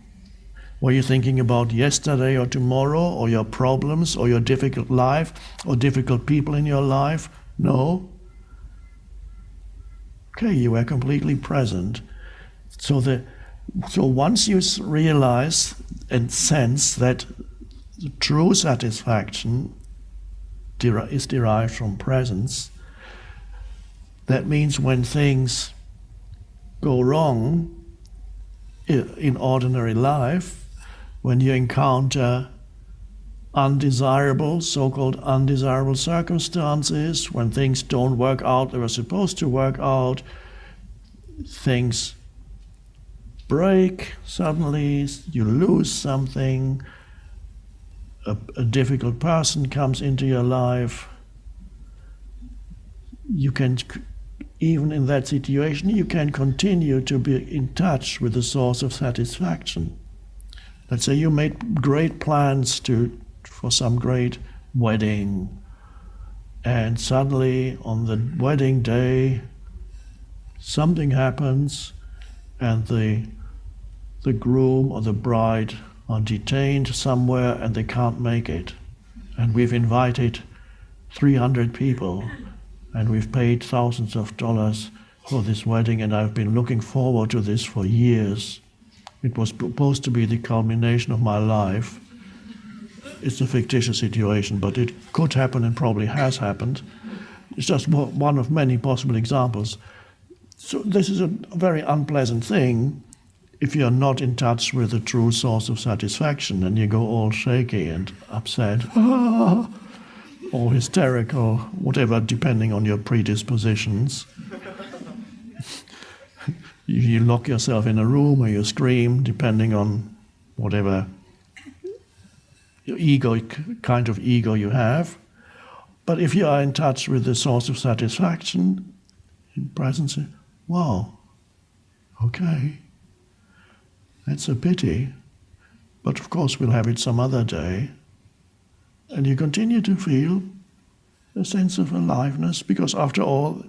Were you thinking about yesterday or tomorrow, or your problems, or your difficult life, or difficult people in your life? No. Okay, you were completely present. So once you realize and sense that the true satisfaction is derived from presence, that means when things go wrong in ordinary life, when you encounter so-called undesirable circumstances, when things don't work out they were supposed to work out, things break suddenly, you lose something, a difficult person comes into your life, you can, even in that situation, you can continue to be in touch with the source of satisfaction. Let's say you made great plans for some great wedding, and suddenly on the wedding day something happens, and the groom or the bride are detained somewhere and they can't make it. And we've invited 300 people, and we've paid thousands of dollars for this wedding, and I've been looking forward to this for years. It was supposed to be the culmination of my life. It's a fictitious situation, but it could happen and probably has happened. It's just one of many possible examples. So this is a very unpleasant thing if you're not in touch with the true source of satisfaction, and you go all shaky and upset, or hysterical, whatever, depending on your predispositions. You lock yourself in a room, or you scream, depending on whatever kind of ego you have. But if you are in touch with the source of satisfaction, in presence, wow, okay, that's a pity, but of course we'll have it some other day. And you continue to feel a sense of aliveness, because after all,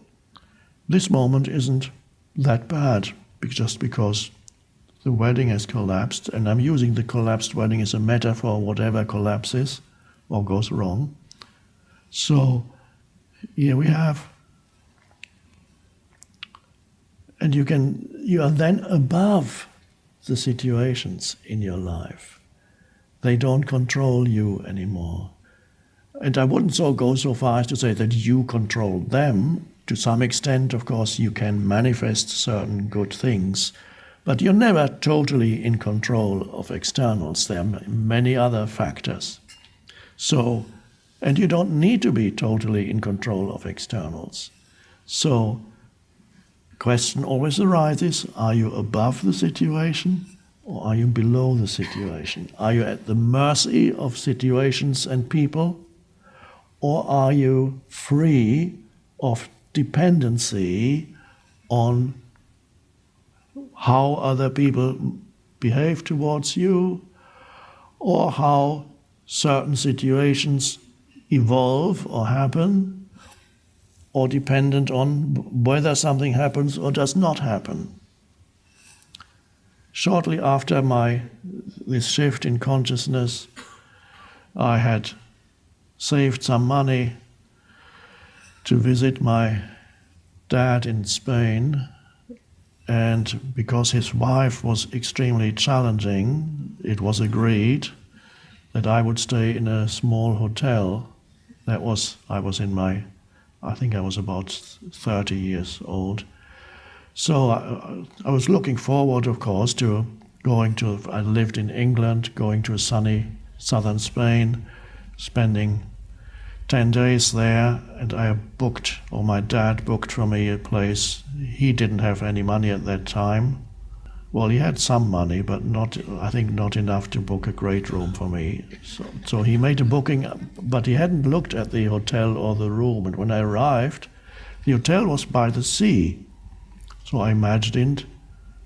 this moment isn't that bad, just because the wedding has collapsed, and I'm using the collapsed wedding as a metaphor, whatever collapses or goes wrong. So here we have, and you are then above the situations in your life. They don't control you anymore. And I wouldn't go so far as to say that you control them. To some extent, of course, you can manifest certain good things, but you're never totally in control of externals. There are many other factors. And you don't need to be totally in control of externals. So, question always arises, are you above the situation, or are you below the situation? Are you at the mercy of situations and people, or are you free of dependency on how other people behave towards you, or how certain situations evolve or happen, or dependent on whether something happens or does not happen? Shortly after this shift in consciousness, I had saved some money to visit my dad in Spain, and because his wife was extremely challenging, it was agreed that I would stay in a small hotel I think I was about 30 years old. So I was looking forward, of course, to I lived in England, going to sunny southern Spain, spending 10 days there, and my dad booked for me a place. He didn't have any money at that time. Well, he had some money, but I think not enough to book a great room for me. So he made a booking, but he hadn't looked at the hotel or the room. And when I arrived, the hotel was by the sea. So I imagined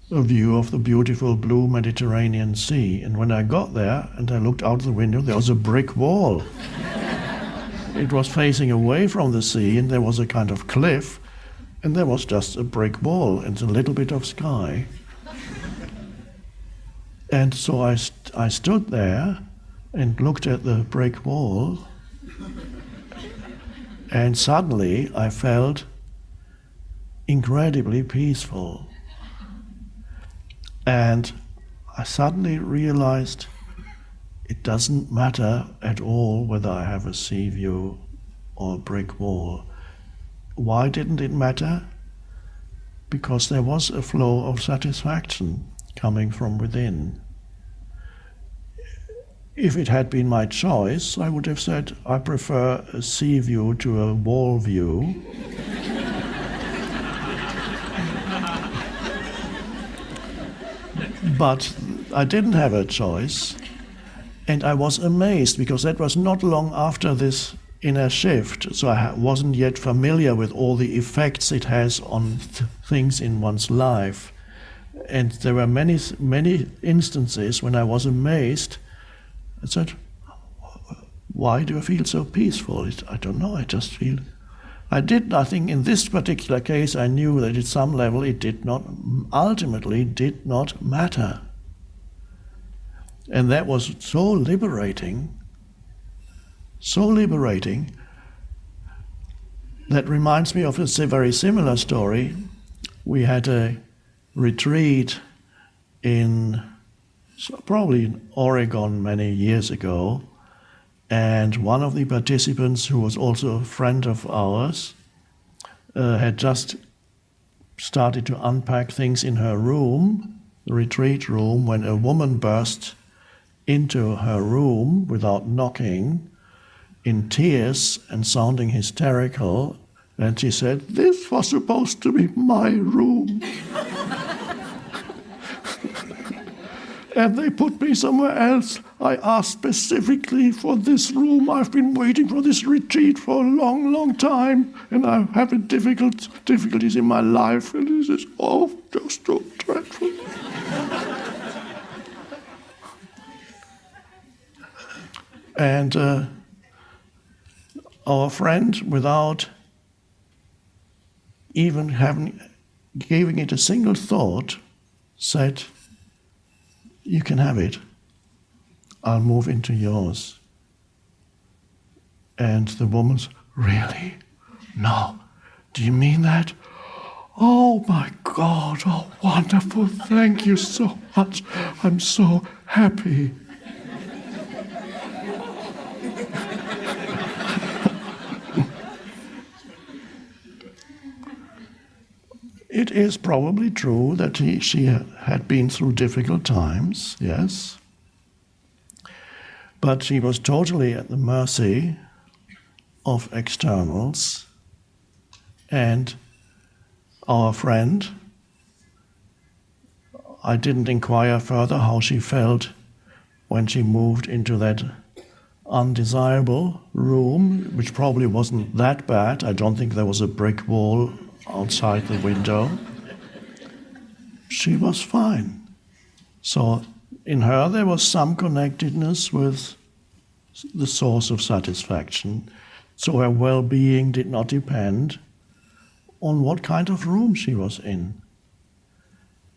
a view of the beautiful blue Mediterranean Sea. And when I got there and I looked out the window, there was a brick wall. It was facing away from the sea, and there was a kind of cliff, and there was just a brick wall and a little bit of sky. And so I stood there and looked at the brick wall, and suddenly I felt incredibly peaceful. And I suddenly realized it doesn't matter at all whether I have a sea view or a brick wall. Why didn't it matter? Because there was a flow of satisfaction coming from within. If it had been my choice, I would have said, I prefer a sea view to a wall view. But I didn't have a choice, and I was amazed because that was not long after this inner shift, so I wasn't yet familiar with all the effects it has on things in one's life. And there were many instances when I was amazed. I said, why do I feel so peaceful? I don't know, I just feel... I think in this particular case I knew that at some level it ultimately did not matter. And that was so liberating, that reminds me of a very similar story. We had a retreat probably in Oregon many years ago, and one of the participants, who was also a friend of ours, had just started to unpack things in her room, the retreat room, when a woman burst into her room without knocking, in tears and sounding hysterical, and she said, "This was supposed to be my room." And they put me somewhere else. I asked specifically for this room. I've been waiting for this retreat for a long, long time, and I'm having difficulties in my life, and this is just so dreadful. And our friend, without even giving it a single thought, said, "You can have it. I'll move into yours." And the woman said, "Really? No. Do you mean that? Oh my God, oh wonderful, thank you so much. I'm so happy." It is probably true that she had been through difficult times, yes. But she was totally at the mercy of externals. And our friend, I didn't inquire further how she felt when she moved into that undesirable room, which probably wasn't that bad. I don't think there was a brick wall outside the window. She was fine. So in her there was some connectedness with the source of satisfaction. So her well-being did not depend on what kind of room she was in.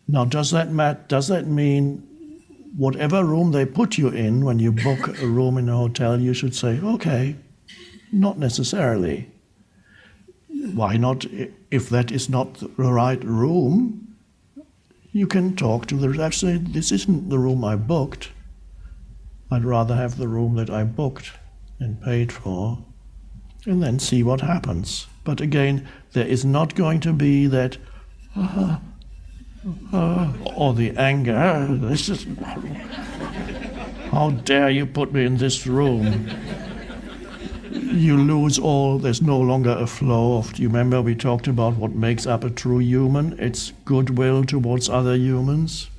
Now, does that mean whatever room they put you in, when you book a room in a hotel, you should say, okay? Not necessarily. Why not? If that is not the right room, you can talk to the receptionist and say, "This isn't the room I booked. I'd rather have the room that I booked and paid for." and then see what happens. But again, there is not going to be that or the anger. This is, how dare you put me in this room? You lose all, there's no longer a flow of, do you remember we talked about what makes up a true human? It's goodwill towards other humans,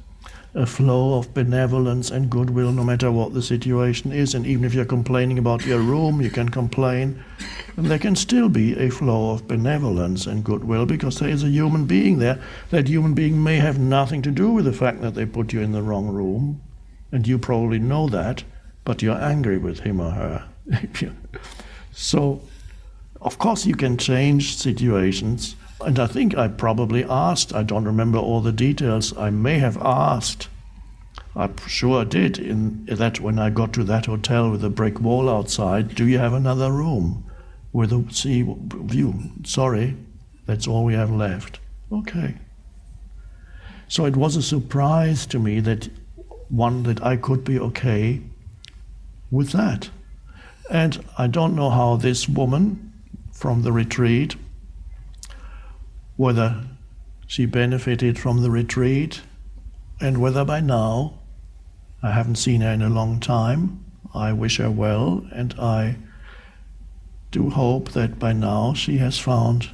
a flow of benevolence and goodwill no matter what the situation is. And even if you're complaining about your room, you can complain, and there can still be a flow of benevolence and goodwill because there is a human being there. That human being may have nothing to do with the fact that they put you in the wrong room, and you probably know that, but you're angry with him or her. So, of course, you can change situations, and I think I probably asked, I don't remember all the details, I may have asked, I'm sure I did, in that when I got to that hotel with a brick wall outside, do you have another room with a sea view? Sorry, that's all we have left. Okay. So it was a surprise to me that I could be okay with that. And I don't know how this woman from the retreat, whether she benefited from the retreat, and whether by now, I haven't seen her in a long time, I wish her well, and I do hope that by now she has found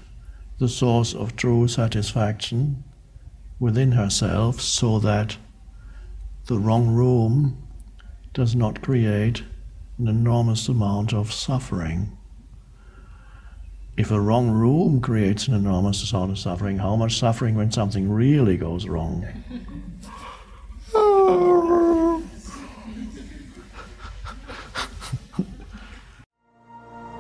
the source of true satisfaction within herself, so that the wrong room does not create an enormous amount of suffering. If a wrong room creates an enormous amount of suffering, how much suffering when something really goes wrong?